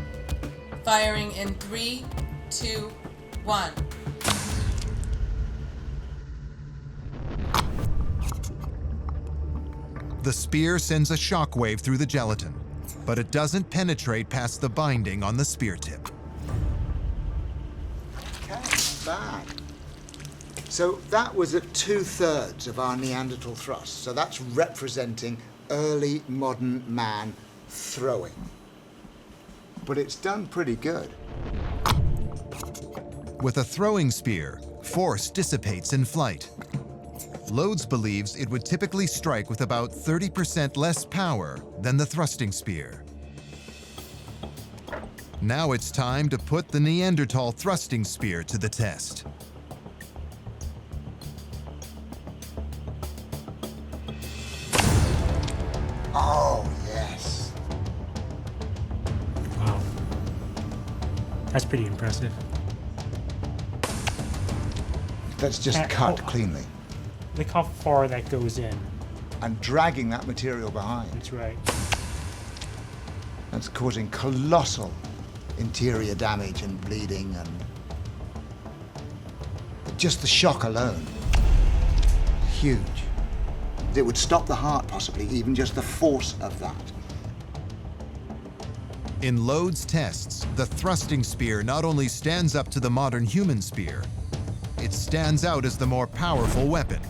Firing in 3, 2, 1. The spear sends a shockwave through the gelatin, but it doesn't penetrate past the binding on the spear tip. Okay, bad. So that was at 2/3 of our Neanderthal thrust. So that's representing early modern man throwing. But it's done pretty good. With a throwing spear, force dissipates in flight. Lodes believes it would typically strike with about 30% less power than the thrusting spear. Now it's time to put the Neanderthal thrusting spear to the test. Oh, yes. Wow. That's pretty impressive. that's just cut cleanly. Look how far that goes in. And dragging that material behind. That's right. That's causing colossal interior damage and bleeding, and just the shock alone, huge. It would stop the heart, possibly, even just the force of that. In Lode's tests, the thrusting spear not only stands up to the modern human spear, it stands out as the more powerful weapon,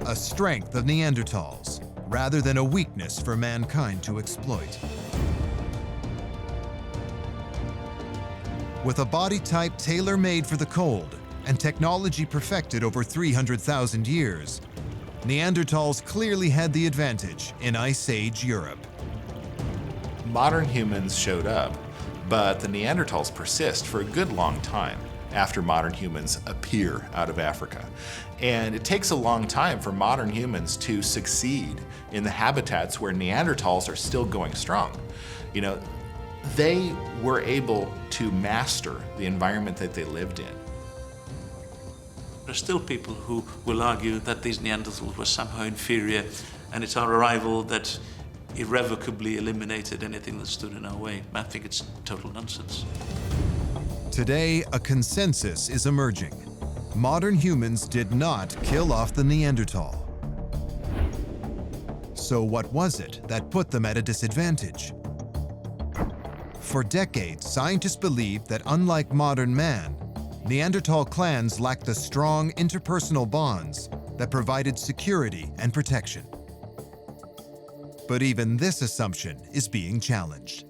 a strength of Neanderthals, rather than a weakness for mankind to exploit. With a body type tailor-made for the cold and technology perfected over 300,000 years, Neanderthals clearly had the advantage in Ice Age Europe. Modern humans showed up, but the Neanderthals persist for a good long time after modern humans appear out of Africa. And it takes a long time for modern humans to succeed in the habitats where Neanderthals are still going strong. You know, they were able to master the environment that they lived in. There are still people who will argue that these Neanderthals were somehow inferior, and it's our arrival that irrevocably eliminated anything that stood in our way. I think it's total nonsense. Today, a consensus is emerging. Modern humans did not kill off the Neanderthal. So what was it that put them at a disadvantage? For decades, scientists believed that unlike modern man, Neanderthal clans lacked the strong interpersonal bonds that provided security and protection. But even this assumption is being challenged.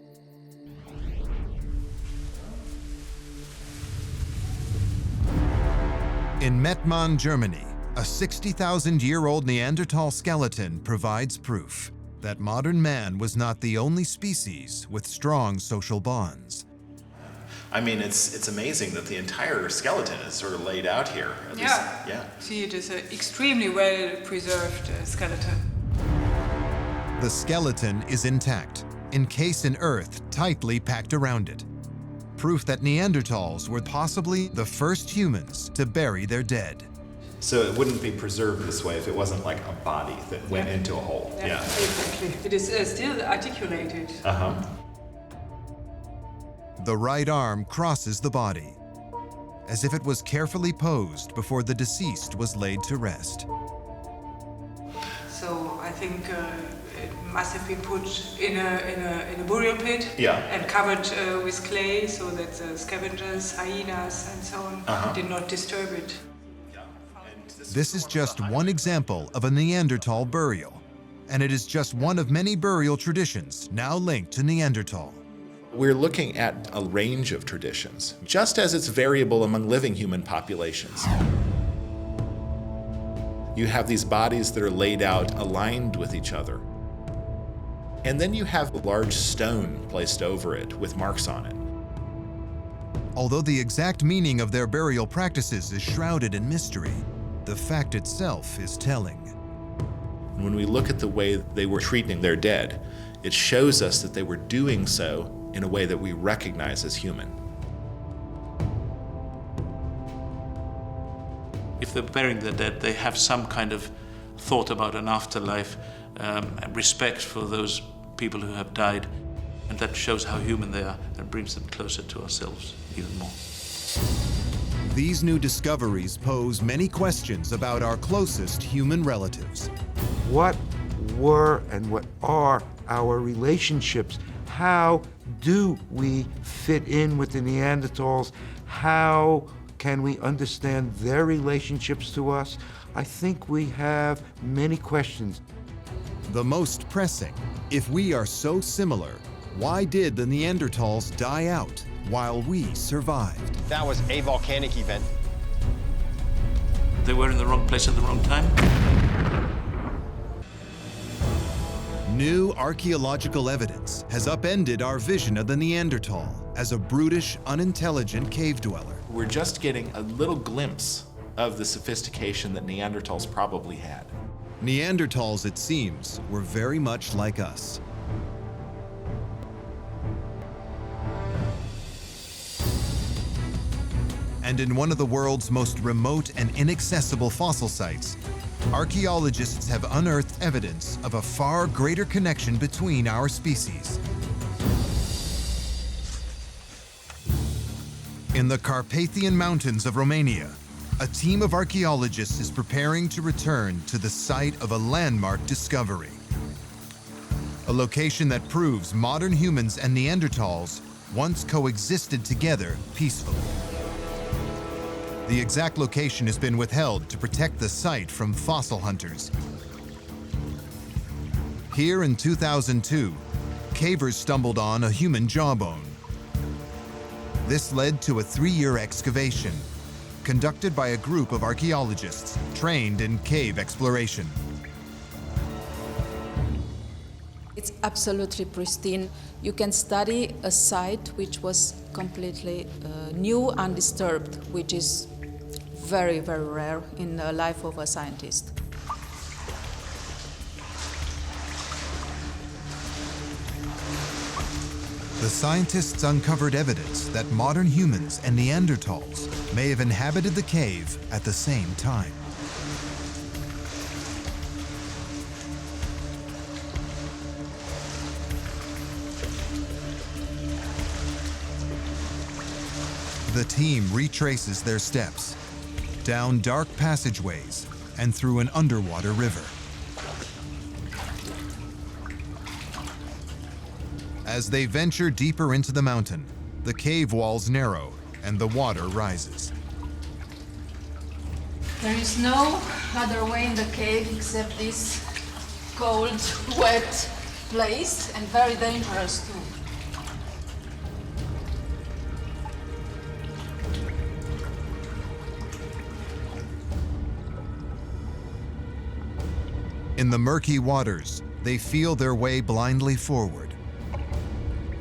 In Mettmann, Germany, a 60,000-year-old Neanderthal skeleton provides proof that modern man was not the only species with strong social bonds. I mean, it's amazing that the entire skeleton is sort of laid out here. Yeah. See, it is an extremely well-preserved skeleton. The skeleton is intact, encased in earth tightly packed around it. Proof that Neanderthals were possibly the first humans to bury their dead. So it wouldn't be preserved this way if it wasn't like a body that went into a hole. Yeah, exactly. It is still articulated. Uh-huh. The right arm crosses the body, as if it was carefully posed before the deceased was laid to rest. So I think it must have been put in a burial pit and covered with clay so that the scavengers, hyenas and so on did not disturb it. This is just one example of a Neanderthal burial, and it is just one of many burial traditions now linked to Neanderthal. We're looking at a range of traditions, just as it's variable among living human populations. You have these bodies that are laid out aligned with each other. And then you have a large stone placed over it with marks on it. Although the exact meaning of their burial practices is shrouded in mystery, the fact itself is telling. When we look at the way they were treating their dead, it shows us that they were doing so in a way that we recognize as human. If they're burying their dead, they have some kind of thought about an afterlife, respect for those people who have died, and that shows how human they are and brings them closer to ourselves even more. These new discoveries pose many questions about our closest human relatives. What were and what are our relationships? How do we fit in with the Neanderthals? How can we understand their relationships to us? I think we have many questions. The most pressing, if we are so similar, why did the Neanderthals die out while we survived? That was a volcanic event. They were in the wrong place at the wrong time. New archaeological evidence has upended our vision of the Neanderthal as a brutish, unintelligent cave dweller. We're just getting a little glimpse of the sophistication that Neanderthals probably had. Neanderthals, it seems, were very much like us. And in one of the world's most remote and inaccessible fossil sites, archaeologists have unearthed evidence of a far greater connection between our species. In the Carpathian Mountains of Romania, a team of archaeologists is preparing to return to the site of a landmark discovery. A location that proves modern humans and Neanderthals once coexisted together peacefully. The exact location has been withheld to protect the site from fossil hunters. Here in 2002, cavers stumbled on a human jawbone. This led to a 3-year excavation, conducted by a group of archaeologists trained in cave exploration. It's absolutely pristine. You can study a site which was completely new, undisturbed, which is very, very rare in the life of a scientist. The scientists uncovered evidence that modern humans and Neanderthals may have inhabited the cave at the same time. The team retraces their steps down dark passageways and through an underwater river. As they venture deeper into the mountain, the cave walls narrow and the water rises. There is no other way in the cave except this cold, wet place, and very dangerous too. In the murky waters, they feel their way blindly forward,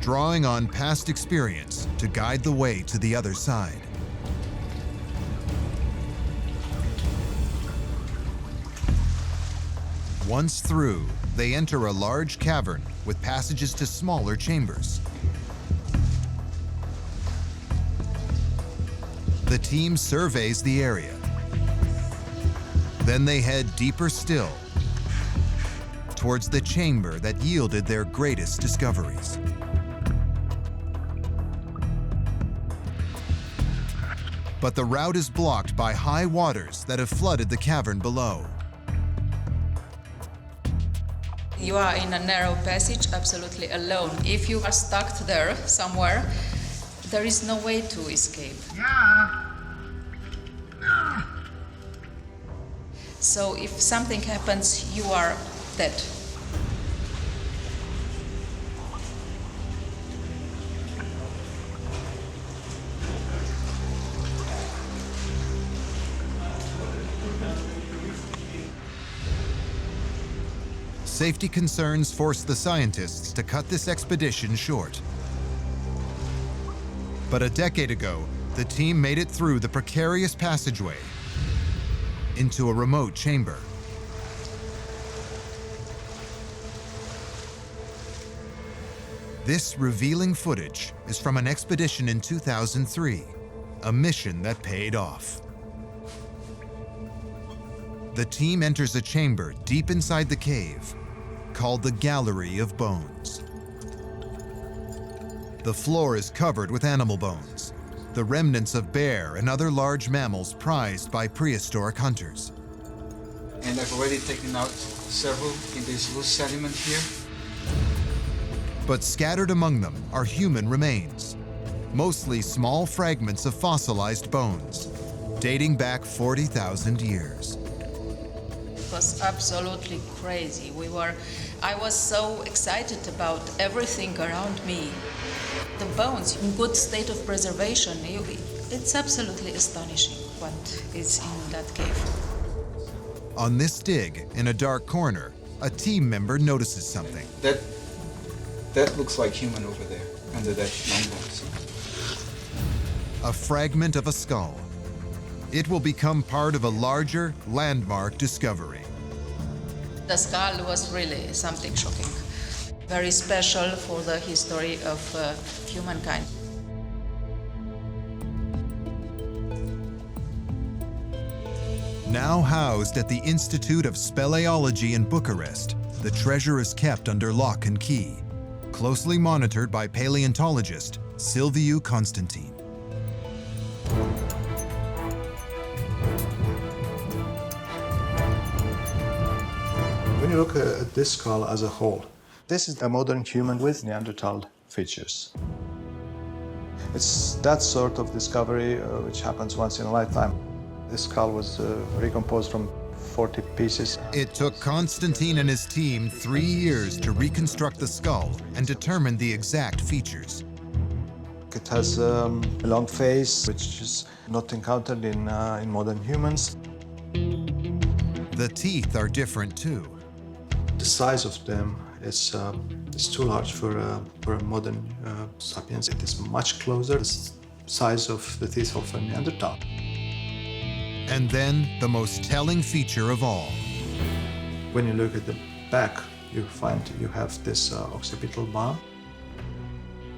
drawing on past experience to guide the way to the other side. Once through, they enter a large cavern with passages to smaller chambers. The team surveys the area. Then they head deeper still, towards the chamber that yielded their greatest discoveries. But the route is blocked by high waters that have flooded the cavern below. You are in a narrow passage, absolutely alone. If you are stuck there somewhere, there is no way to escape. So if something happens, you are dead. Safety concerns forced the scientists to cut this expedition short. But a decade ago, the team made it through the precarious passageway into a remote chamber. This revealing footage is from an expedition in 2003, a mission that paid off. The team enters a chamber deep inside the cave, called the Gallery of Bones. The floor is covered with animal bones, the remnants of bear and other large mammals prized by prehistoric hunters. And I've already taken out several in this loose sediment here. But scattered among them are human remains, mostly small fragments of fossilized bones, dating back 40,000 years. It was absolutely crazy. I was so excited about everything around me. The bones in good state of preservation, it's absolutely astonishing what is in that cave. On this dig, in a dark corner, a team member notices something. That looks like human over there, under that long bones. A fragment of a skull. It will become part of a larger, landmark discovery. The skull was really something shocking. Very special for the history of humankind. Now housed at the Institute of Speleology in Bucharest, the treasure is kept under lock and key, closely monitored by paleontologist Silviu Constantin. When you look at this skull as a whole, this is a modern human with Neanderthal features. It's that sort of discovery which happens once in a lifetime. This skull was recomposed from 40 pieces. It took Constantine and his team 3 years to reconstruct the skull and determine the exact features. It has a long face, which is not encountered in modern humans. The teeth are different too. The size of them is too large for a modern sapiens. It is much closer to the size of the teeth of a Neanderthal. And then the most telling feature of all. When you look at the back, you find you have this occipital bone.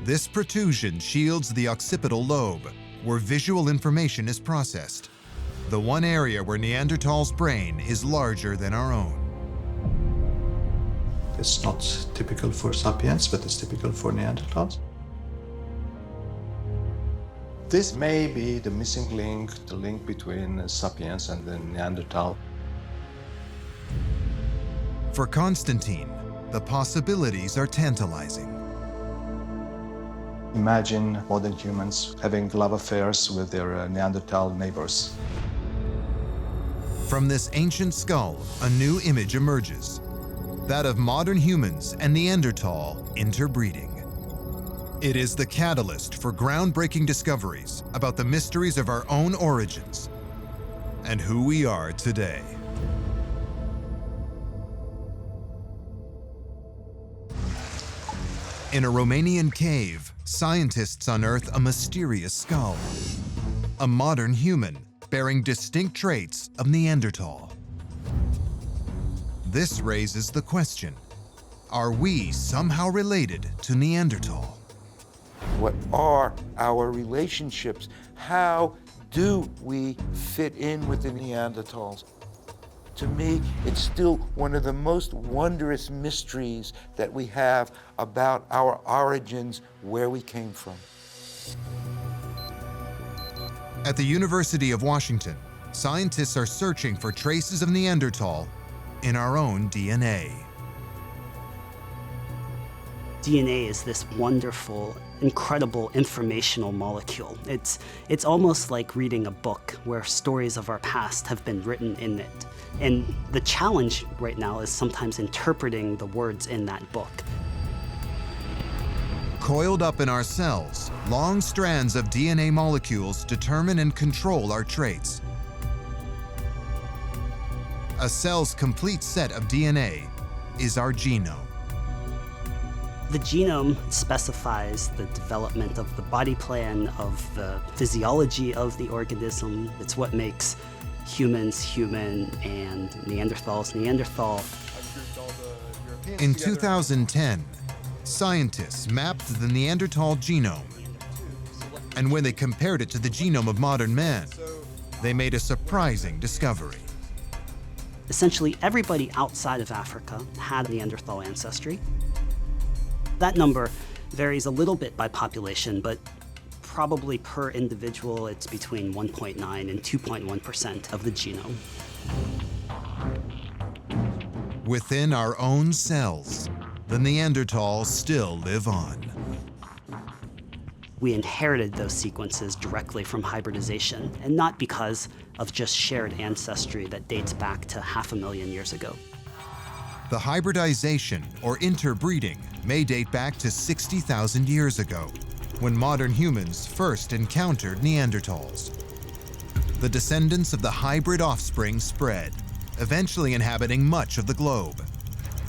This protrusion shields the occipital lobe, where visual information is processed. The one area where Neanderthal's brain is larger than our own. It's not typical for sapiens, but it's typical for Neanderthals. This may be the missing link, the link between sapiens and the Neanderthal. For Constantine, the possibilities are tantalizing. Imagine modern humans having love affairs with their Neanderthal neighbors. From this ancient skull, a new image emerges, that of modern humans and Neanderthal interbreeding. It is the catalyst for groundbreaking discoveries about the mysteries of our own origins and who we are today. In a Romanian cave, scientists unearth a mysterious skull, a modern human bearing distinct traits of Neanderthal. This raises the question, are we somehow related to Neanderthal? What are our relationships? How do we fit in with the Neanderthals? To me, it's still one of the most wondrous mysteries that we have about our origins, where we came from. At the University of Washington, scientists are searching for traces of Neanderthal in our own DNA. DNA is this wonderful, incredible informational molecule. It's almost like reading a book where stories of our past have been written in it. And the challenge right now is sometimes interpreting the words in that book. Coiled up in our cells, long strands of DNA molecules determine and control our traits. A cell's complete set of DNA is our genome. The genome specifies the development of the body plan, of the physiology of the organism. It's what makes humans human and Neanderthals Neanderthal. In 2010, scientists mapped the Neanderthal genome. And when they compared it to the genome of modern man, they made a surprising discovery. Essentially, everybody outside of Africa had Neanderthal ancestry. That number varies a little bit by population, but probably per individual, it's between 1.9 and 2.1% of the genome. Within our own cells, the Neanderthals still live on. We inherited those sequences directly from hybridization, and not because of just shared ancestry that dates back to 500,000 years ago. The hybridization, or interbreeding, may date back to 60,000 years ago, when modern humans first encountered Neanderthals. The descendants of the hybrid offspring spread, eventually inhabiting much of the globe.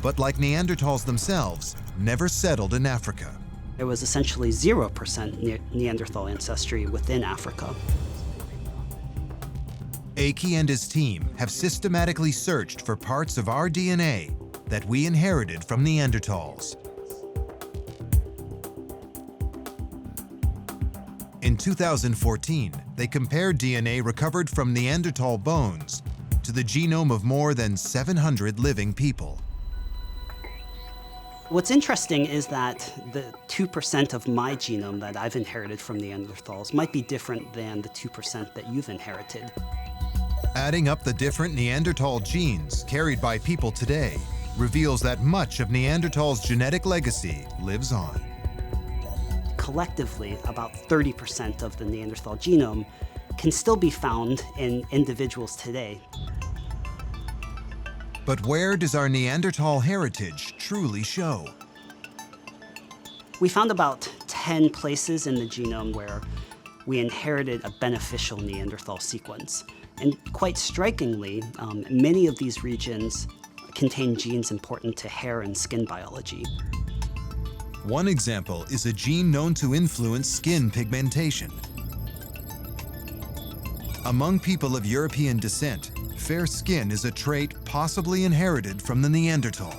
But like Neanderthals themselves, never settled in Africa. There was essentially 0% Neanderthal ancestry within Africa. Aki and his team have systematically searched for parts of our DNA that we inherited from Neanderthals. In 2014, they compared DNA recovered from Neanderthal bones to the genome of more than 700 living people. What's interesting is that the 2% of my genome that I've inherited from Neanderthals might be different than the 2% that you've inherited. Adding up the different Neanderthal genes carried by people today reveals that much of Neanderthals' genetic legacy lives on. Collectively, about 30% of the Neanderthal genome can still be found in individuals today. But where does our Neanderthal heritage truly show? We found about 10 places in the genome where we inherited a beneficial Neanderthal sequence. And quite strikingly, many of these regions contain genes important to hair and skin biology. One example is a gene known to influence skin pigmentation. Among people of European descent, fair skin is a trait possibly inherited from the Neanderthal.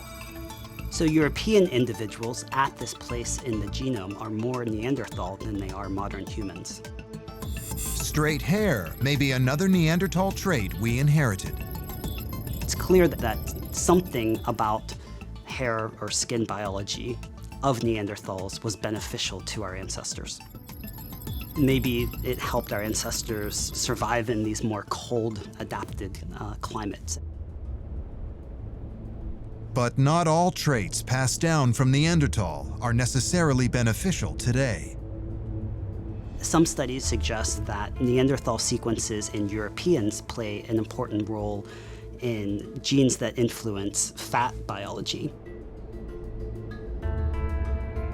So European individuals at this place in the genome are more Neanderthal than they are modern humans. Straight hair may be another Neanderthal trait we inherited. It's clear that something about hair or skin biology of Neanderthals was beneficial to our ancestors. Maybe it helped our ancestors survive in these more cold, adapted climates. But not all traits passed down from Neanderthal are necessarily beneficial today. Some studies suggest that Neanderthal sequences in Europeans play an important role in genes that influence fat biology.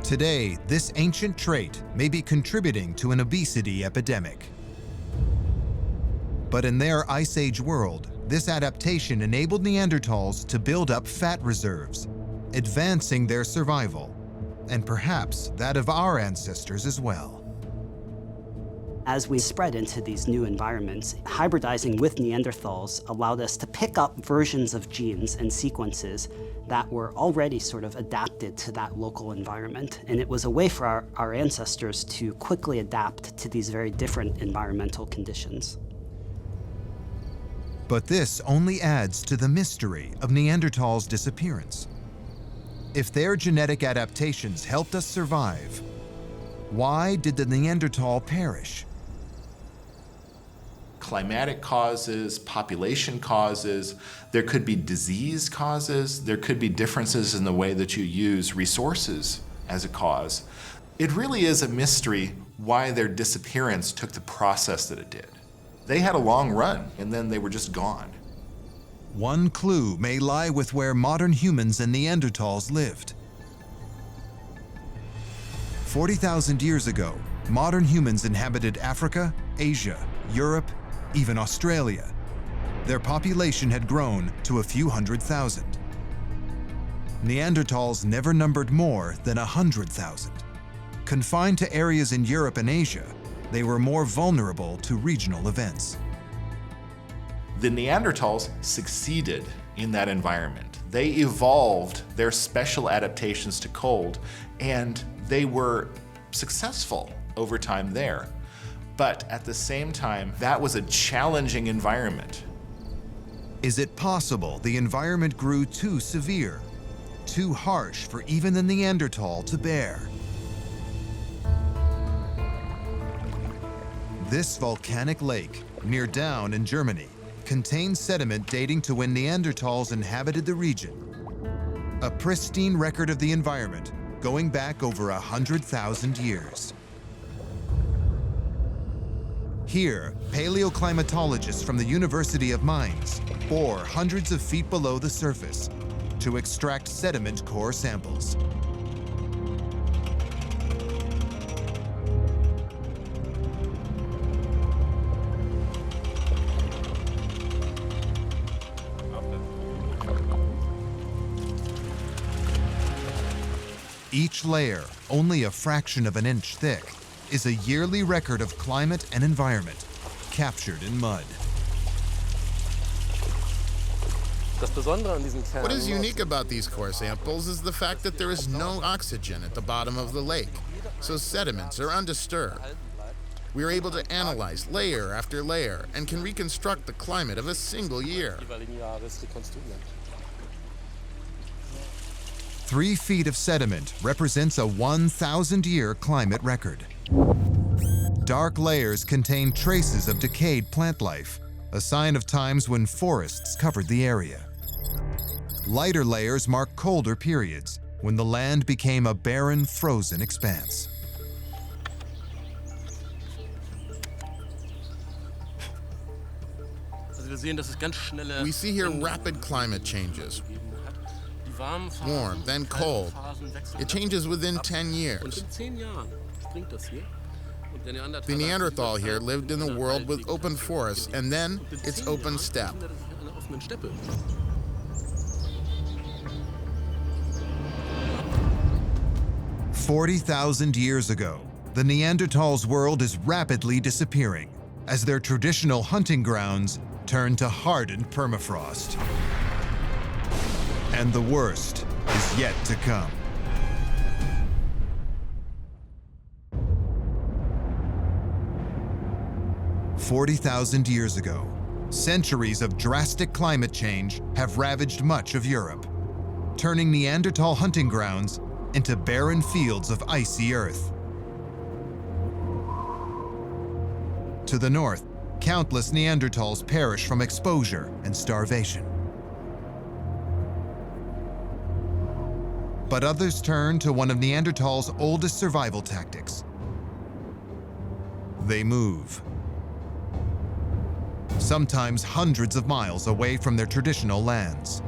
Today, this ancient trait may be contributing to an obesity epidemic. But in their Ice Age world, this adaptation enabled Neanderthals to build up fat reserves, advancing their survival, and perhaps that of our ancestors as well. As we spread into these new environments, hybridizing with Neanderthals allowed us to pick up versions of genes and sequences that were already sort of adapted to that local environment. And it was a way for our ancestors to quickly adapt to these very different environmental conditions. But this only adds to the mystery of Neanderthals' disappearance. If their genetic adaptations helped us survive, why did the Neanderthal perish? Climatic causes, population causes, there could be disease causes, there could be differences in the way that you use resources as a cause. It really is a mystery why their disappearance took the process that it did. They had a long run, and then they were just gone. One clue may lie with where modern humans and Neanderthals lived. 40,000 years ago, modern humans inhabited Africa, Asia, Europe, even Australia. Their population had grown to a few 100,000. Neanderthals never numbered more than 100,000. Confined to areas in Europe and Asia, they were more vulnerable to regional events. The Neanderthals succeeded in that environment. They evolved their special adaptations to cold, and they were successful over time there. But at the same time, that was a challenging environment. Is it possible the environment grew too severe, too harsh for even the Neanderthal to bear? This volcanic lake, near Down in Germany, contains sediment dating to when Neanderthals inhabited the region. A pristine record of the environment going back over 100,000 years. Here, paleoclimatologists from the University of Mainz bore hundreds of feet below the surface to extract sediment core samples. Each layer, only a fraction of an inch thick, is a yearly record of climate and environment, captured in mud. What is unique about these core samples is the fact that there is no oxygen at the bottom of the lake, so sediments are undisturbed. We are able to analyze layer after layer and can reconstruct the climate of a single year. 3 feet of sediment represents a 1,000-year climate record. Dark layers contain traces of decayed plant life, a sign of times when forests covered the area. Lighter layers mark colder periods, when the land became a barren, frozen expanse. We see here rapid climate changes. Warm, then cold. It changes within 10 years. The Neanderthal here lived in a world with open forests, and then it's open steppe. 40,000 years ago, the Neanderthals' world is rapidly disappearing as their traditional hunting grounds turn to hardened permafrost. And the worst is yet to come. "40,000 years ago, centuries of drastic climate change have ravaged much of Europe, turning Neanderthal hunting grounds into barren fields of icy earth. To the north, countless Neanderthals perish from exposure and starvation. But others turn to one of Neanderthals' oldest survival tactics. They move. Sometimes hundreds of miles away from their traditional lands.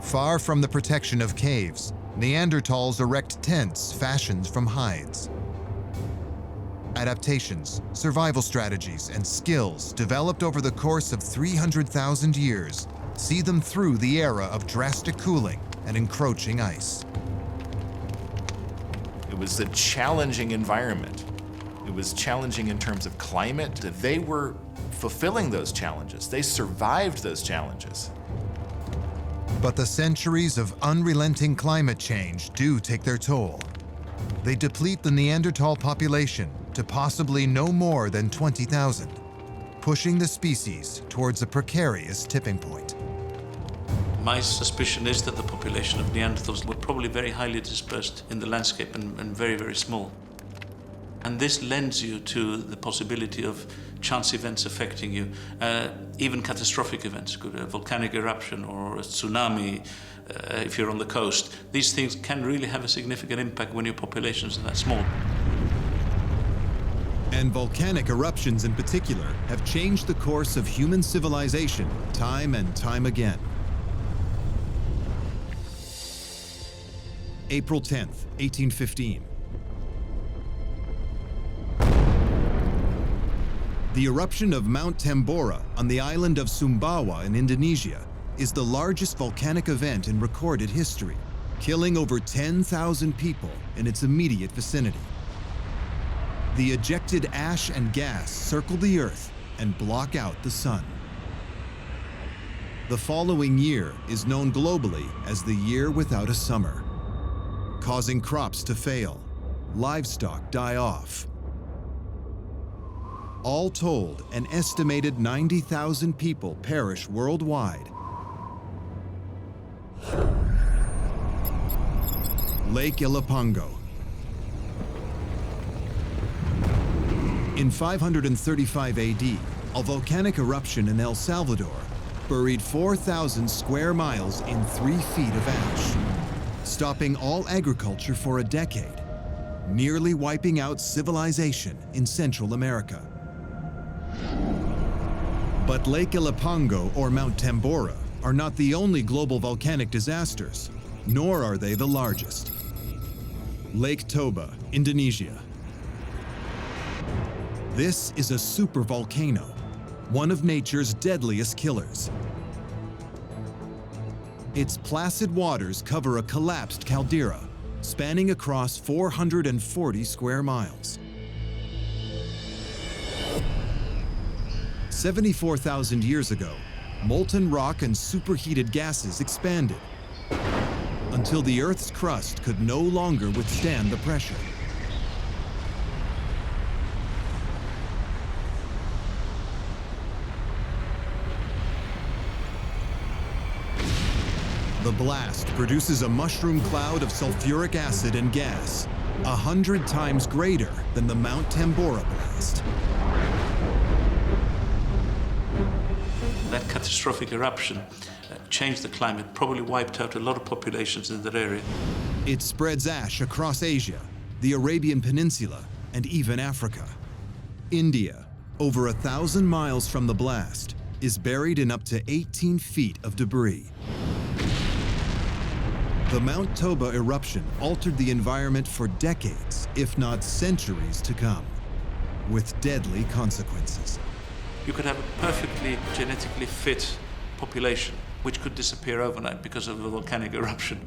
Far from the protection of caves, Neanderthals erect tents fashioned from hides. Adaptations, survival strategies, and skills developed over the course of 300,000 years see them through the era of drastic cooling and encroaching ice. It was a challenging environment. It was challenging in terms of climate. They were fulfilling those challenges. They survived those challenges. But the centuries of unrelenting climate change do take their toll. They deplete the Neanderthal population to possibly no more than 20,000, pushing the species towards a precarious tipping point. My suspicion is that the population of Neanderthals were probably very highly dispersed in the landscape and very, very small. And this lends you to the possibility of chance events affecting you, even catastrophic events, could a volcanic eruption or a tsunami if you're on the coast. These things can really have a significant impact when your populations are that small. And volcanic eruptions in particular have changed the course of human civilization time and time again. April 10th, 1815. The eruption of Mount Tambora on the island of Sumbawa in Indonesia is the largest volcanic event in recorded history, killing over 10,000 people in its immediate vicinity. The ejected ash and gas circle the Earth and block out the sun. The following year is known globally as the year without a summer, causing crops to fail, livestock die off. All told, an estimated 90,000 people perish worldwide. Lake Ilopango. In 535 AD, a volcanic eruption in El Salvador buried 4,000 square miles in 3 feet of ash, stopping all agriculture for a decade, nearly wiping out civilization in Central America. But Lake Ilopango or Mount Tambora are not the only global volcanic disasters, nor are they the largest. Lake Toba, Indonesia. This is a supervolcano, one of nature's deadliest killers. Its placid waters cover a collapsed caldera, spanning across 440 square miles. 74,000 years ago, molten rock and superheated gases expanded until the Earth's crust could no longer withstand the pressure. The blast produces a mushroom cloud of sulfuric acid and gas, 100 times greater than the Mount Tambora blast. That catastrophic eruption changed the climate, probably wiped out a lot of populations in that area. It spreads ash across Asia, the Arabian Peninsula, and even Africa. India, over 1,000 miles from the blast, is buried in up to 18 feet of debris. The Mount Toba eruption altered the environment for decades, if not centuries to come, with deadly consequences. You could have a perfectly genetically fit population, which could disappear overnight because of a volcanic eruption.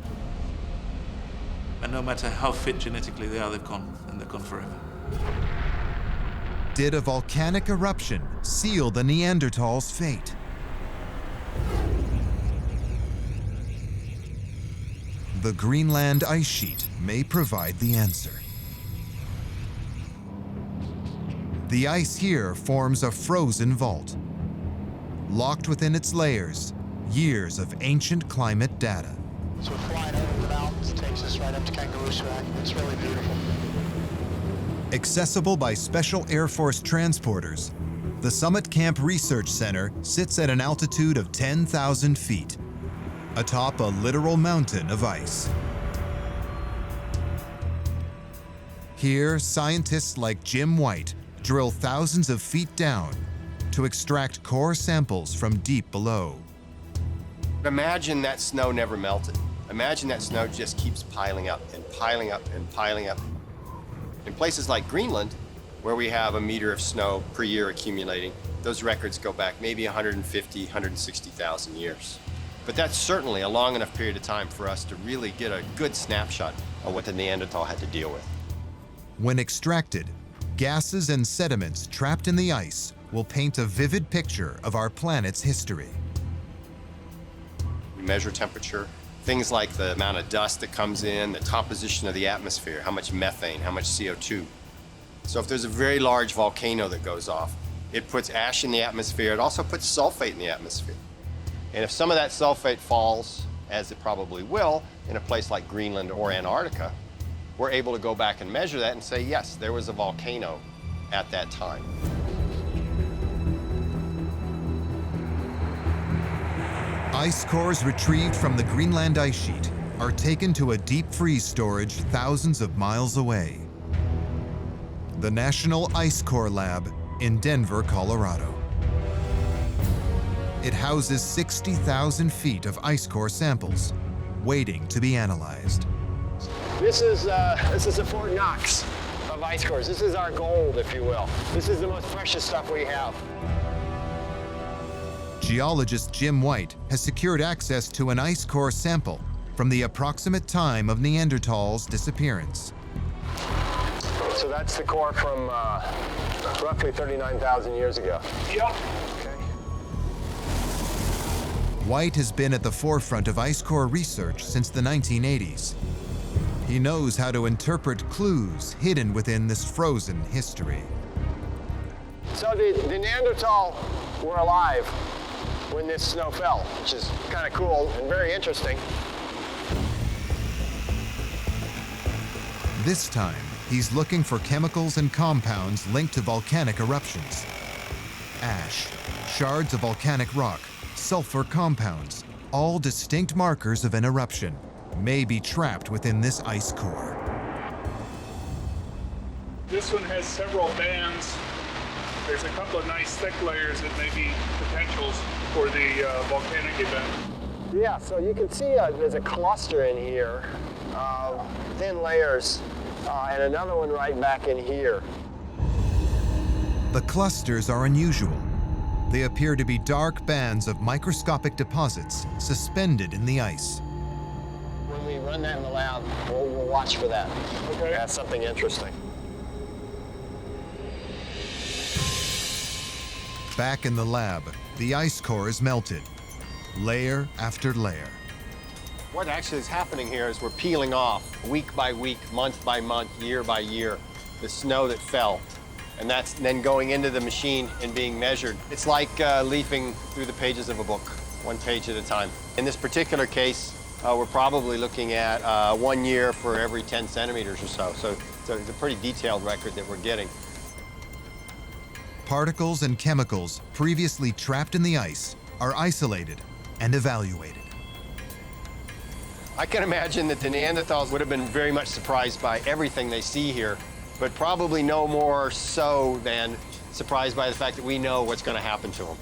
And no matter how fit genetically they are, they're gone, and they're gone forever. Did a volcanic eruption seal the Neanderthals' fate? The Greenland ice sheet may provide the answer. The ice here forms a frozen vault. Locked within its layers, years of ancient climate data. So we're flying over the mountains, takes us right up to Kangaroo Swag. It's really beautiful. Accessible by Special Air Force transporters, the Summit Camp Research Center sits at an altitude of 10,000 feet, atop a literal mountain of ice. Here, scientists like Jim White drill thousands of feet down to extract core samples from deep below. Imagine that snow never melted. Imagine that snow just keeps piling up and piling up and piling up. In places like Greenland, where we have 1 meter of snow per year accumulating, those records go back maybe 150, 160,000 years. But that's certainly a long enough period of time for us to really get a good snapshot of what the Neanderthal had to deal with. When extracted, gases and sediments trapped in the ice will paint a vivid picture of our planet's history. We measure temperature, things like the amount of dust that comes in, the composition of the atmosphere, how much methane, how much CO2. So if there's a very large volcano that goes off, it puts ash in the atmosphere. It also puts sulfate in the atmosphere. And if some of that sulfate falls, as it probably will, in a place like Greenland or Antarctica, we're able to go back and measure that and say, yes, there was a volcano at that time. Ice cores retrieved from the Greenland ice sheet are taken to a deep freeze storage thousands of miles away. The National Ice Core Lab in Denver, Colorado. It houses 60,000 feet of ice core samples, waiting to be analyzed. This is a Fort Knox of ice cores. This is our gold, if you will. This is the most precious stuff we have. Geologist Jim White has secured access to an ice core sample from the approximate time of Neanderthals' disappearance. So that's the core from roughly 39,000 years ago. Yep. White has been at the forefront of ice core research since the 1980s. He knows how to interpret clues hidden within this frozen history. So the Neanderthal were alive when this snow fell, which is kind of cool and very interesting. This time, he's looking for chemicals and compounds linked to volcanic eruptions. Ash, shards of volcanic rock, sulfur compounds, all distinct markers of an eruption, may be trapped within this ice core. This one has several bands. There's a couple of nice thick layers that may be potentials for the volcanic event. Yeah, so you can see there's a cluster in here of thin layers and another one right back in here. The clusters are unusual. They appear to be dark bands of microscopic deposits suspended in the ice. When we run that in the lab, we'll watch for that. Okay. That's something interesting. Back in the lab, the ice core is melted, layer after layer. What actually is happening here is we're peeling off week by week, month by month, year by year, the snow that fell. And that's then going into the machine and being measured. It's like leafing through the pages of a book, one page at a time. In this particular case, we're probably looking at 1 year for every 10 centimeters or so. So it's a pretty detailed record that we're getting. Particles and chemicals previously trapped in the ice are isolated and evaluated. I can imagine that the Neanderthals would have been very much surprised by everything they see here, but probably no more so than surprised by the fact that we know what's going to happen to them.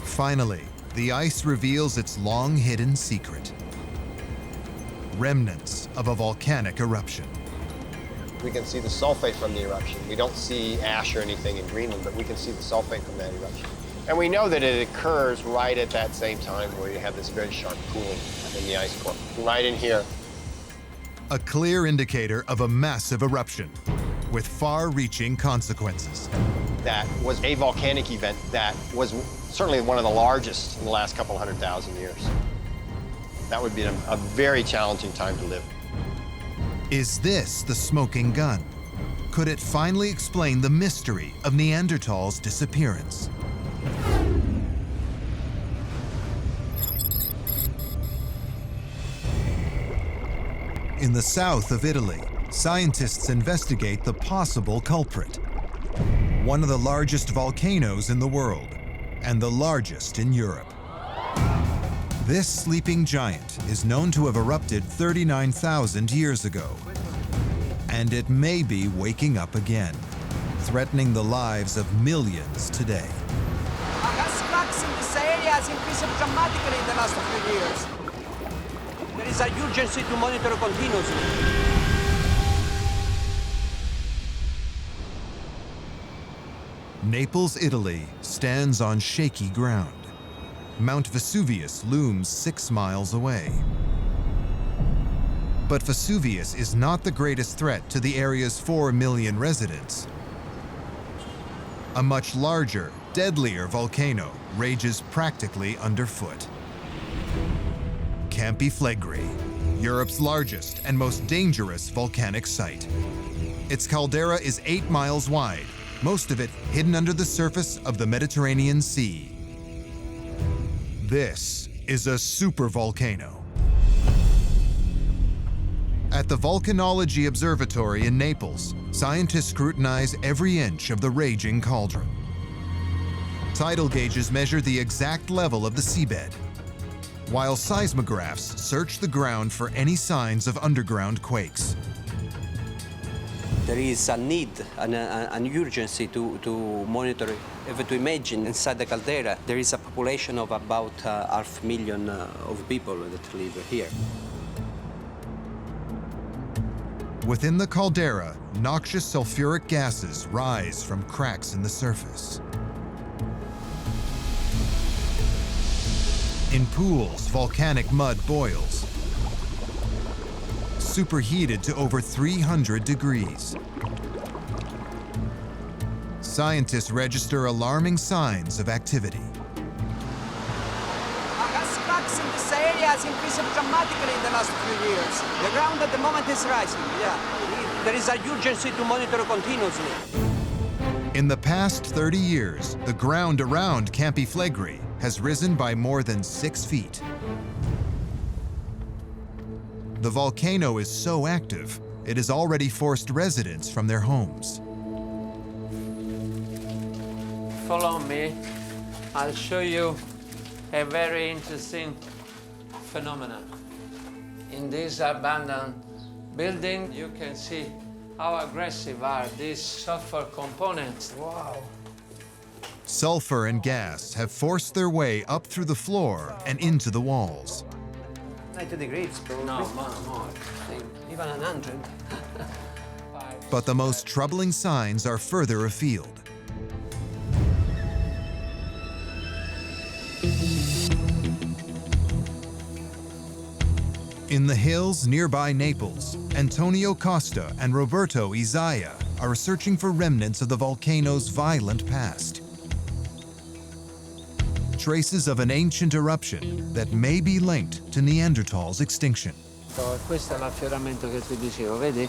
Finally, the ice reveals its long-hidden secret. Remnants of a volcanic eruption. We can see the sulfate from the eruption. We don't see ash or anything in Greenland, but we can see the sulfate from that eruption. And we know that it occurs right at that same time where you have this very sharp cooling in the ice core, right in here. A clear indicator of a massive eruption with far-reaching consequences. That was a volcanic event that was certainly one of the largest in the last couple 100,000 years. That would be a very challenging time to live. Is this the smoking gun? Could it finally explain the mystery of Neanderthals' disappearance? In the south of Italy, scientists investigate the possible culprit. One of the largest volcanoes in the world, and the largest in Europe. This sleeping giant is known to have erupted 39,000 years ago. And it may be waking up again, threatening the lives of millions today. Gas flux in this area has increased dramatically in the last few years. There is an urgency to monitor continuously. Naples, Italy stands on shaky ground. Mount Vesuvius looms 6 miles away. But Vesuvius is not the greatest threat to the area's 4 million residents. A much larger, deadlier volcano rages practically underfoot. Campiflegri, Europe's largest and most dangerous volcanic site. Its caldera is 8 miles wide, most of it hidden under the surface of the Mediterranean Sea. This is a supervolcano. At the Volcanology Observatory in Naples, scientists scrutinize every inch of the raging cauldron. Tidal gauges measure the exact level of the seabed, while seismographs search the ground for any signs of underground quakes. There is a need, an urgency to monitor. If you imagine inside the caldera, there is a population of about 500,000 of people that live here. Within the caldera, noxious sulfuric gases rise from cracks in the surface. In pools, volcanic mud boils, superheated to over 300 degrees. Scientists register alarming signs of activity. Gas flux in this area has increased dramatically in the last few years. The ground at the moment is rising, yeah. There is an urgency to monitor continuously. In the past 30 years, the ground around Campiflegri has risen by more than 6 feet. The volcano is so active, it has already forced residents from their homes. Follow me. I'll show you a very interesting phenomenon. In this abandoned building, you can see how aggressive are these sulfur components. Wow. Sulfur and gas have forced their way up through the floor and into the walls. 90 degrees, probably. No, more. Even 100. But the most troubling signs are further afield. In the hills nearby Naples, Antonio Costa and Roberto Izaya are searching for remnants of the volcano's violent past. traces of an ancient eruption that may be linked to Neanderthals' extinction. Questo è l'affioramento che ti dicevo, vedi?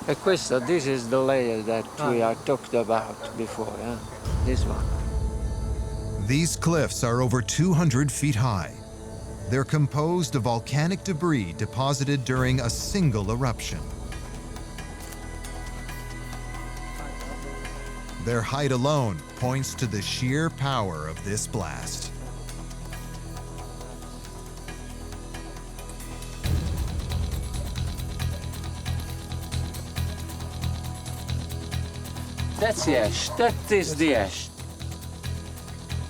E questo, this is the layer that we are talked about before, this one. These cliffs are over 200 feet high. They're composed of volcanic debris deposited during a single eruption. Their height alone points to the sheer power of this blast. That's the ash. That is the ash.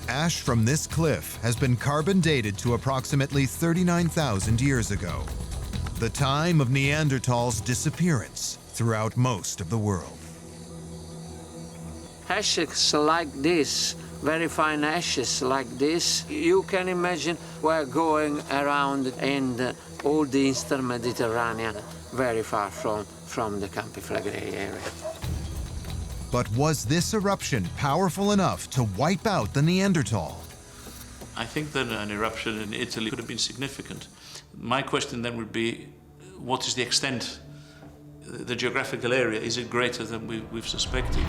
Ash from this cliff has been carbon dated to approximately 39,000 years ago, the time of Neanderthals' disappearance throughout most of the world. Ashes like this, very fine ashes like this, you can imagine we're going around in all the Eastern Mediterranean, very far from the Campi Flegrei area. But was this eruption powerful enough to wipe out the Neanderthal? I think that an eruption in Italy could have been significant. My question then would be, what is the extent, the geographical area? Is it greater than we've suspected?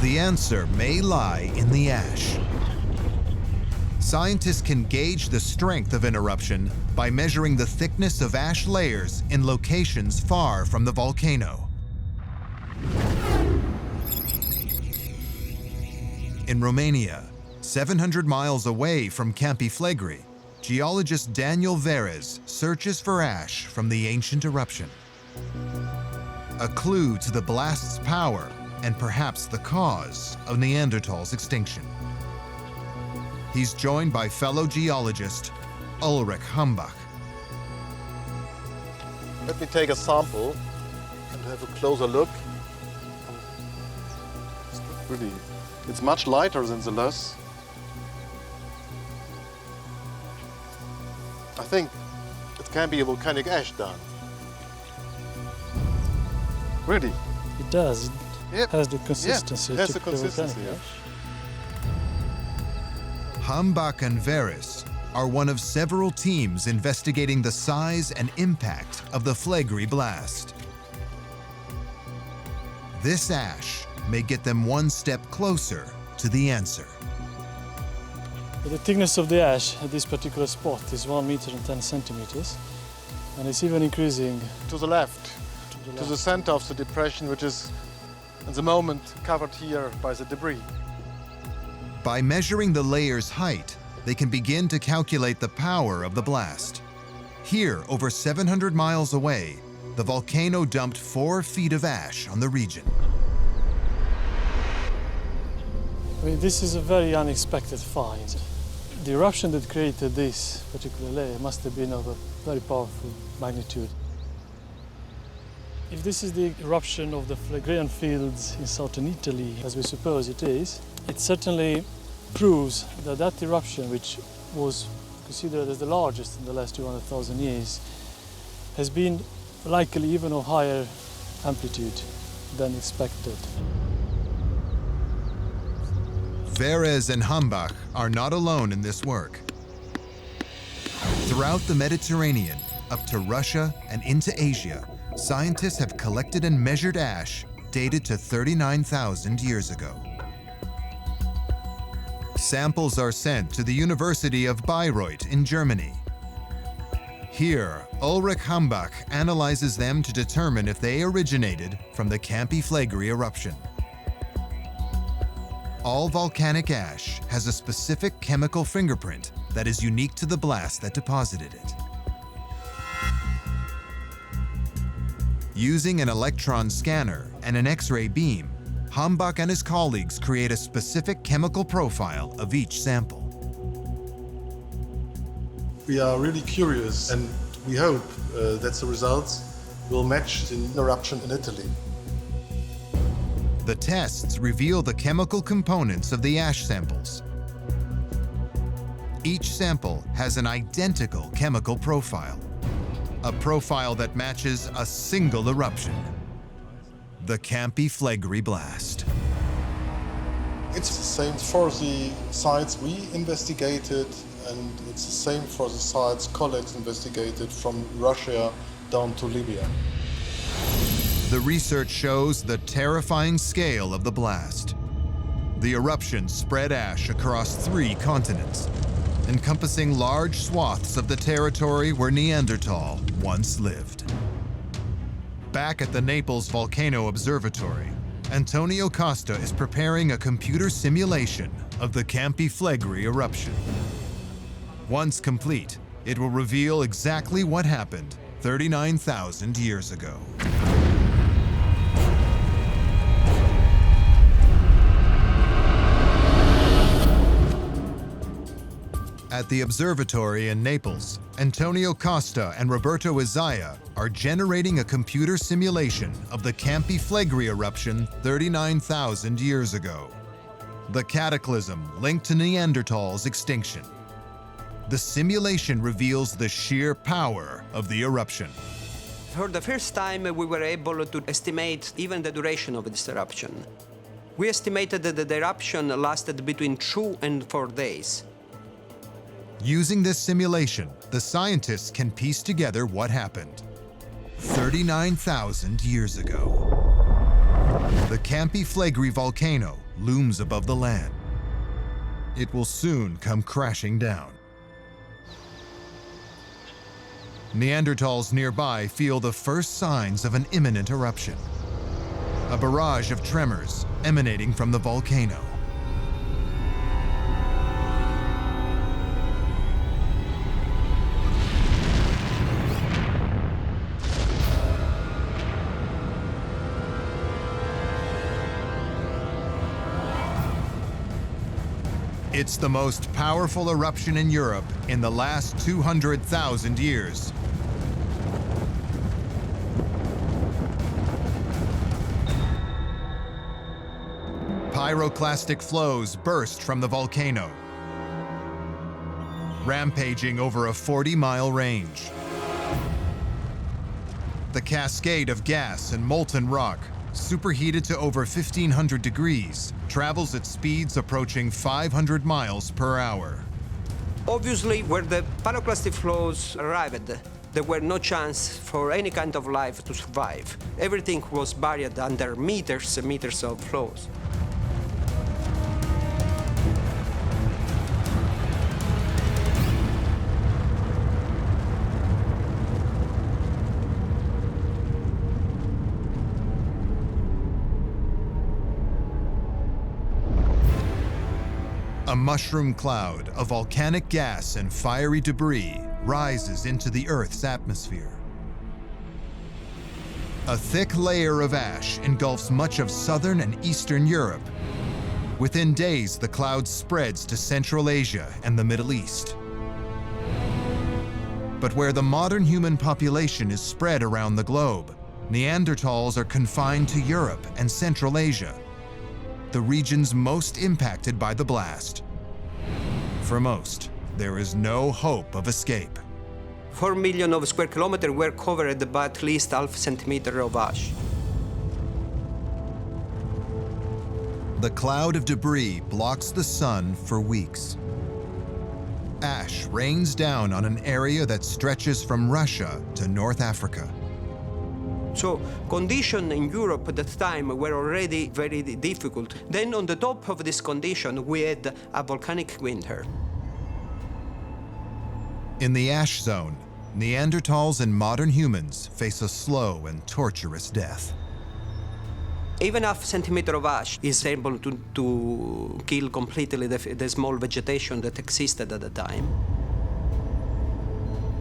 The answer may lie in the ash. Scientists can gauge the strength of an eruption by measuring the thickness of ash layers in locations far from the volcano. In Romania, 700 miles away from Campi Flegrei, geologist Daniel Verez searches for ash from the ancient eruption. A clue to the blast's power and perhaps the cause of Neanderthals' extinction. He's joined by fellow geologist Ulrich Hambach. Let me take a sample and have a closer look. It's much lighter than the loess. I think it can be a volcanic ash done. Really? It does. It has the consistency. Yeah, it has the consistency. Hambach and Verez are one of several teams investigating the size and impact of the Flegrei blast. This ash may get them one step closer to the answer. The thickness of the ash at this particular spot is 1 meter and 10 centimeters, and it's even increasing to the left, to the center of the depression, which is at the moment covered here by the debris. By measuring the layer's height, they can begin to calculate the power of the blast. Here, over 700 miles away, the volcano dumped 4 feet of ash on the region. I mean, this is a very unexpected find. The eruption that created this particular layer must have been of a very powerful magnitude. If this is the eruption of the Phlegrean fields in southern Italy, as we suppose it is, it certainly proves that that eruption, which was considered as the largest in the last 200,000 years, has been likely even of higher amplitude than expected. Verez and Hambach are not alone in this work. Throughout the Mediterranean, up to Russia and into Asia, scientists have collected and measured ash dated to 39,000 years ago. Samples are sent to the University of Bayreuth in Germany. Here, Ulrich Hambach analyzes them to determine if they originated from the Campi Flegrei eruption. All volcanic ash has a specific chemical fingerprint that is unique to the blast that deposited it. Using an electron scanner and an X-ray beam, Hambach and his colleagues create a specific chemical profile of each sample. We are really curious and we hope that the results will match the eruption in Italy. The tests reveal the chemical components of the ash samples. Each sample has an identical chemical profile, a profile that matches a single eruption, the Campi Flegrei blast. It's the same for the sites we investigated, and it's the same for the sites colleagues investigated from Russia down to Libya. The research shows the terrifying scale of the blast. The eruption spread ash across 3 continents, encompassing large swaths of the territory where Neanderthal once lived. Back at the Naples Volcano Observatory, Antonio Costa is preparing a computer simulation of the Campi Flegrei eruption. Once complete, it will reveal exactly what happened 39,000 years ago. At the observatory in Naples, Antonio Costa and Roberto Izaya are generating a computer simulation of the Campi Flegrei eruption 39,000 years ago. The cataclysm linked to Neanderthals' extinction. The simulation reveals the sheer power of the eruption. For the first time, we were able to estimate even the duration of this eruption. We estimated that the eruption lasted between 2 and 4 days. Using this simulation, the scientists can piece together what happened 39,000 years ago. The Campi Flegrei volcano looms above the land. It will soon come crashing down. Neanderthals nearby feel the first signs of an imminent eruption. A barrage of tremors emanating from the volcano. It's the most powerful eruption in Europe in the last 200,000 years. Pyroclastic flows burst from the volcano, rampaging over a 40-mile range. The cascade of gas and molten rock, superheated to over 1,500 degrees, travels at speeds approaching 500 miles per hour. Obviously, where the pyroclastic flows arrived, there were no chance for any kind of life to survive. Everything was buried under meters and meters of flows. A mushroom cloud of volcanic gas and fiery debris rises into the Earth's atmosphere. A thick layer of ash engulfs much of southern and eastern Europe. Within days, the cloud spreads to Central Asia and the Middle East. But where the modern human population is spread around the globe, Neanderthals are confined to Europe and Central Asia, the regions most impacted by the blast. For most, there is no hope of escape. 4 million of square kilometers were covered by at least half centimeter of ash. The cloud of debris blocks the sun for weeks. Ash rains down on an area that stretches from Russia to North Africa. So conditions in Europe at that time were already very difficult. Then on the top of this condition, we had a volcanic winter. In the ash zone, Neanderthals and modern humans face a slow and torturous death. Even half centimeter of ash is able to kill completely the small vegetation that existed at the time.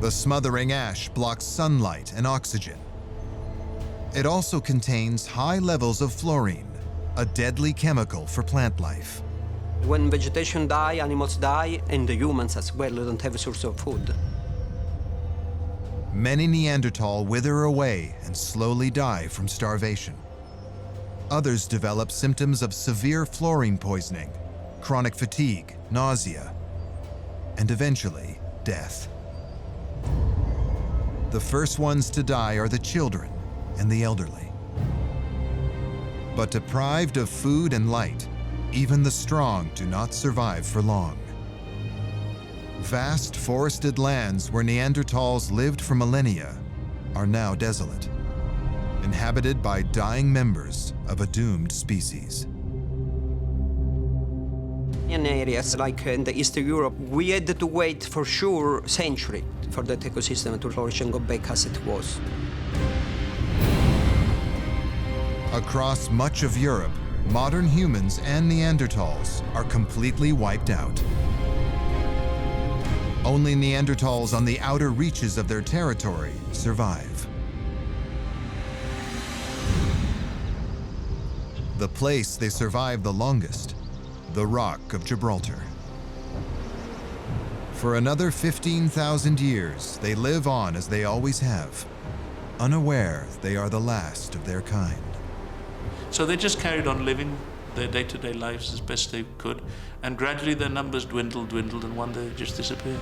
The smothering ash blocks sunlight and oxygen. It also contains high levels of fluorine, a deadly chemical for plant life. When vegetation dies, animals die, and the humans as well don't have a source of food. Many Neanderthal wither away and slowly die from starvation. Others develop symptoms of severe fluorine poisoning, chronic fatigue, nausea, and eventually death. The first ones to die are the children and the elderly. But deprived of food and light, even the strong do not survive for long. Vast forested lands where Neanderthals lived for millennia are now desolate, inhabited by dying members of a doomed species. In areas like in the Eastern Europe, we had to wait for sure centuries for that ecosystem to flourish and go back as it was. Across much of Europe, modern humans and Neanderthals are completely wiped out. Only Neanderthals on the outer reaches of their territory survive. The place they survive the longest, the Rock of Gibraltar. For another 15,000 years, they live on as they always have, unaware they are the last of their kind. So they just carried on living their day-to-day lives as best they could, and gradually their numbers dwindled, and one day they just disappeared.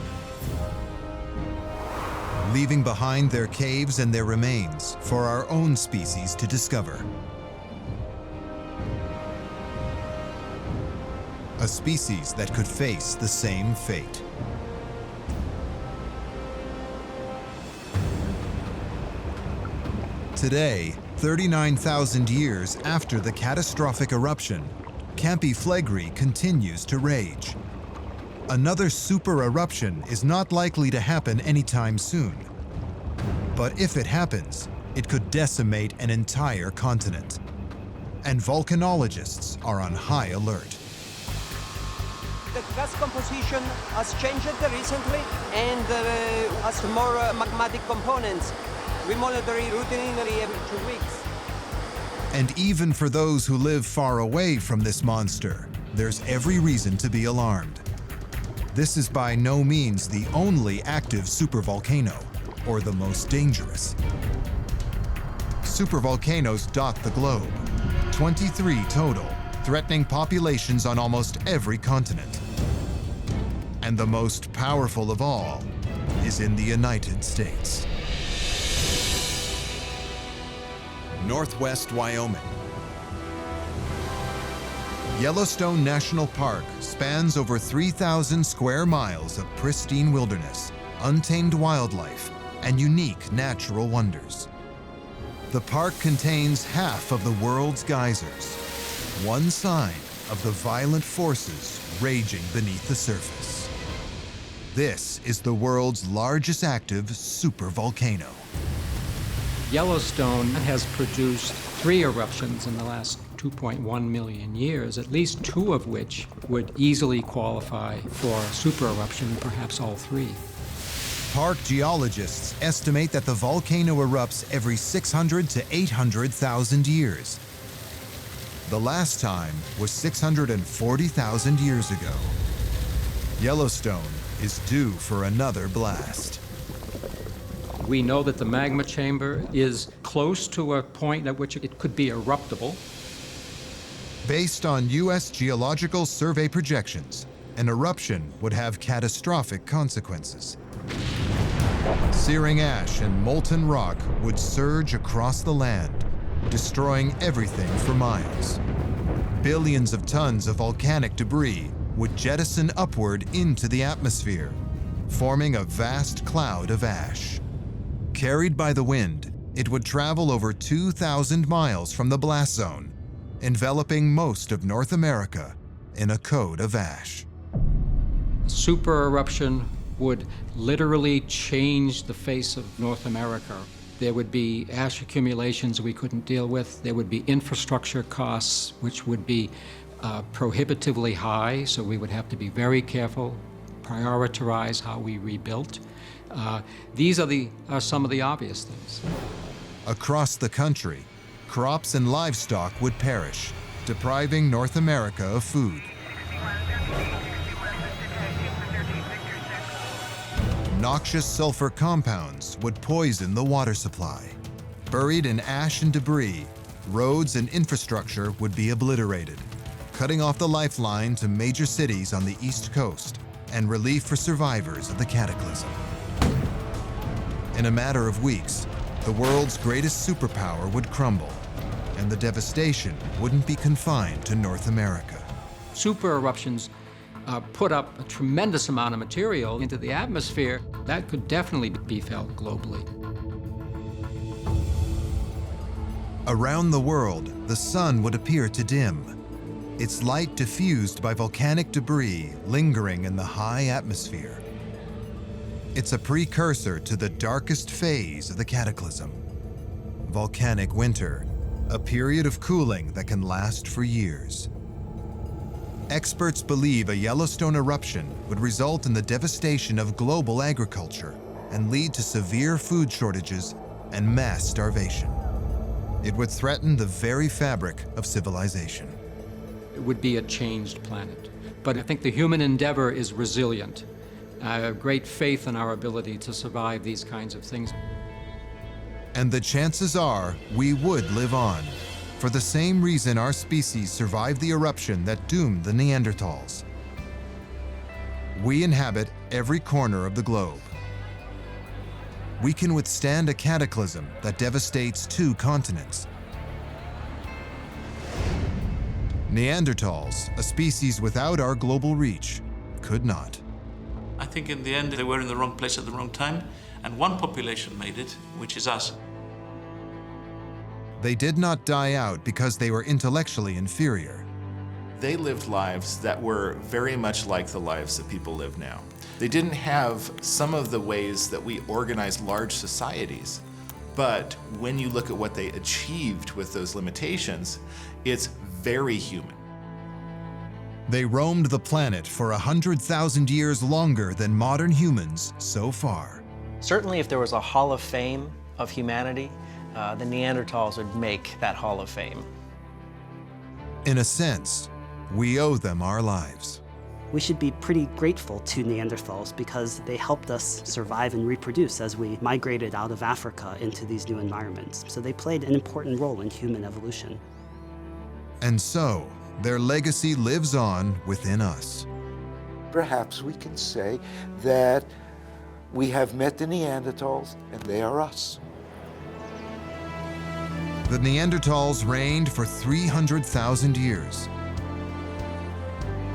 Leaving behind their caves and their remains for our own species to discover. A species that could face the same fate. Today, 39,000 years after the catastrophic eruption, Campi Flegrei continues to rage. Another super eruption is not likely to happen anytime soon. But if it happens, it could decimate an entire continent. And volcanologists are on high alert. The gas composition has changed recently and has more magmatic components. We monitor it routinely every 2 weeks. And even for those who live far away from this monster, there's every reason to be alarmed. This is by no means the only active supervolcano, or the most dangerous. Supervolcanoes dot the globe, 23 total, threatening populations on almost every continent. And the most powerful of all is in the United States. Northwest Wyoming. Yellowstone National Park spans over 3,000 square miles of pristine wilderness, untamed wildlife, and unique natural wonders. The park contains half of the world's geysers, one sign of the violent forces raging beneath the surface. This is the world's largest active supervolcano. Yellowstone has produced 3 eruptions in the last 2.1 million years, at least 2 of which would easily qualify for a super eruption, perhaps all 3. Park geologists estimate that the volcano erupts every 600 to 800,000 years. The last time was 640,000 years ago. Yellowstone is due for another blast. We know that the magma chamber is close to a point at which it could be eruptible. Based on U.S. Geological Survey projections, an eruption would have catastrophic consequences. Searing ash and molten rock would surge across the land, destroying everything for miles. Billions of tons of volcanic debris would jettison upward into the atmosphere, forming a vast cloud of ash. Carried by the wind, it would travel over 2,000 miles from the blast zone, enveloping most of North America in a coat of ash. Super eruption would literally change the face of North America. There would be ash accumulations we couldn't deal with. There would be infrastructure costs, which would be prohibitively high, so we would have to be very careful, prioritize how we rebuilt. These are some of the obvious things. Across the country, crops and livestock would perish, depriving North America of food. Noxious sulfur compounds would poison the water supply. Buried in ash and debris, roads and infrastructure would be obliterated, cutting off the lifeline to major cities on the East Coast and relief for survivors of the cataclysm. In a matter of weeks, the world's greatest superpower would crumble, and the devastation wouldn't be confined to North America. super eruptions put up a tremendous amount of material into the atmosphere. That could definitely be felt globally. Around the world, the sun would appear to dim, its light diffused by volcanic debris lingering in the high atmosphere. It's a precursor to the darkest phase of the cataclysm, volcanic winter, a period of cooling that can last for years. Experts believe a Yellowstone eruption would result in the devastation of global agriculture and lead to severe food shortages and mass starvation. It would threaten the very fabric of civilization. It would be a changed planet. But I think the human endeavor is resilient. I have great faith in our ability to survive these kinds of things. And the chances are we would live on, for the same reason our species survived the eruption that doomed the Neanderthals. We inhabit every corner of the globe. We can withstand a cataclysm that devastates 2 continents. Neanderthals, a species without our global reach, could not. I think in the end they were in the wrong place at the wrong time, and one population made it, which is us. They did not die out because they were intellectually inferior. They lived lives that were very much like the lives that people live now. They didn't have some of the ways that we organize large societies, but when you look at what they achieved with those limitations, it's very human. They roamed the planet for 100,000 years longer than modern humans so far. Certainly if there was a Hall of Fame of humanity, the Neanderthals would make that Hall of Fame. In a sense, we owe them our lives. We should be pretty grateful to Neanderthals because they helped us survive and reproduce as we migrated out of Africa into these new environments. So they played an important role in human evolution. And so, their legacy lives on within us. Perhaps we can say that we have met the Neanderthals and they are us. The Neanderthals reigned for 300,000 years.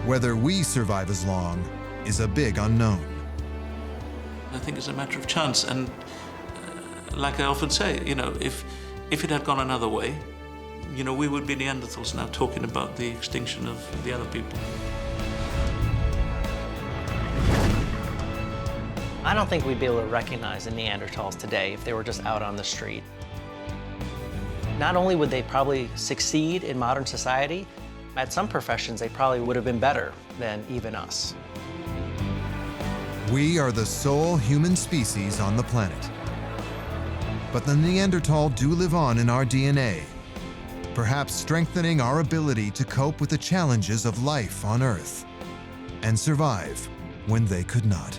Whether we survive as long is a big unknown. I think it's a matter of chance, and like I often say, you know, if it had gone another way, you know, we would be Neanderthals now talking about the extinction of the other people. I don't think we'd be able to recognize the Neanderthals today if they were just out on the street. Not only would they probably succeed in modern society, at some professions they probably would have been better than even us. We are the sole human species on the planet. But the Neanderthal do live on in our DNA, perhaps strengthening our ability to cope with the challenges of life on Earth and survive when they could not.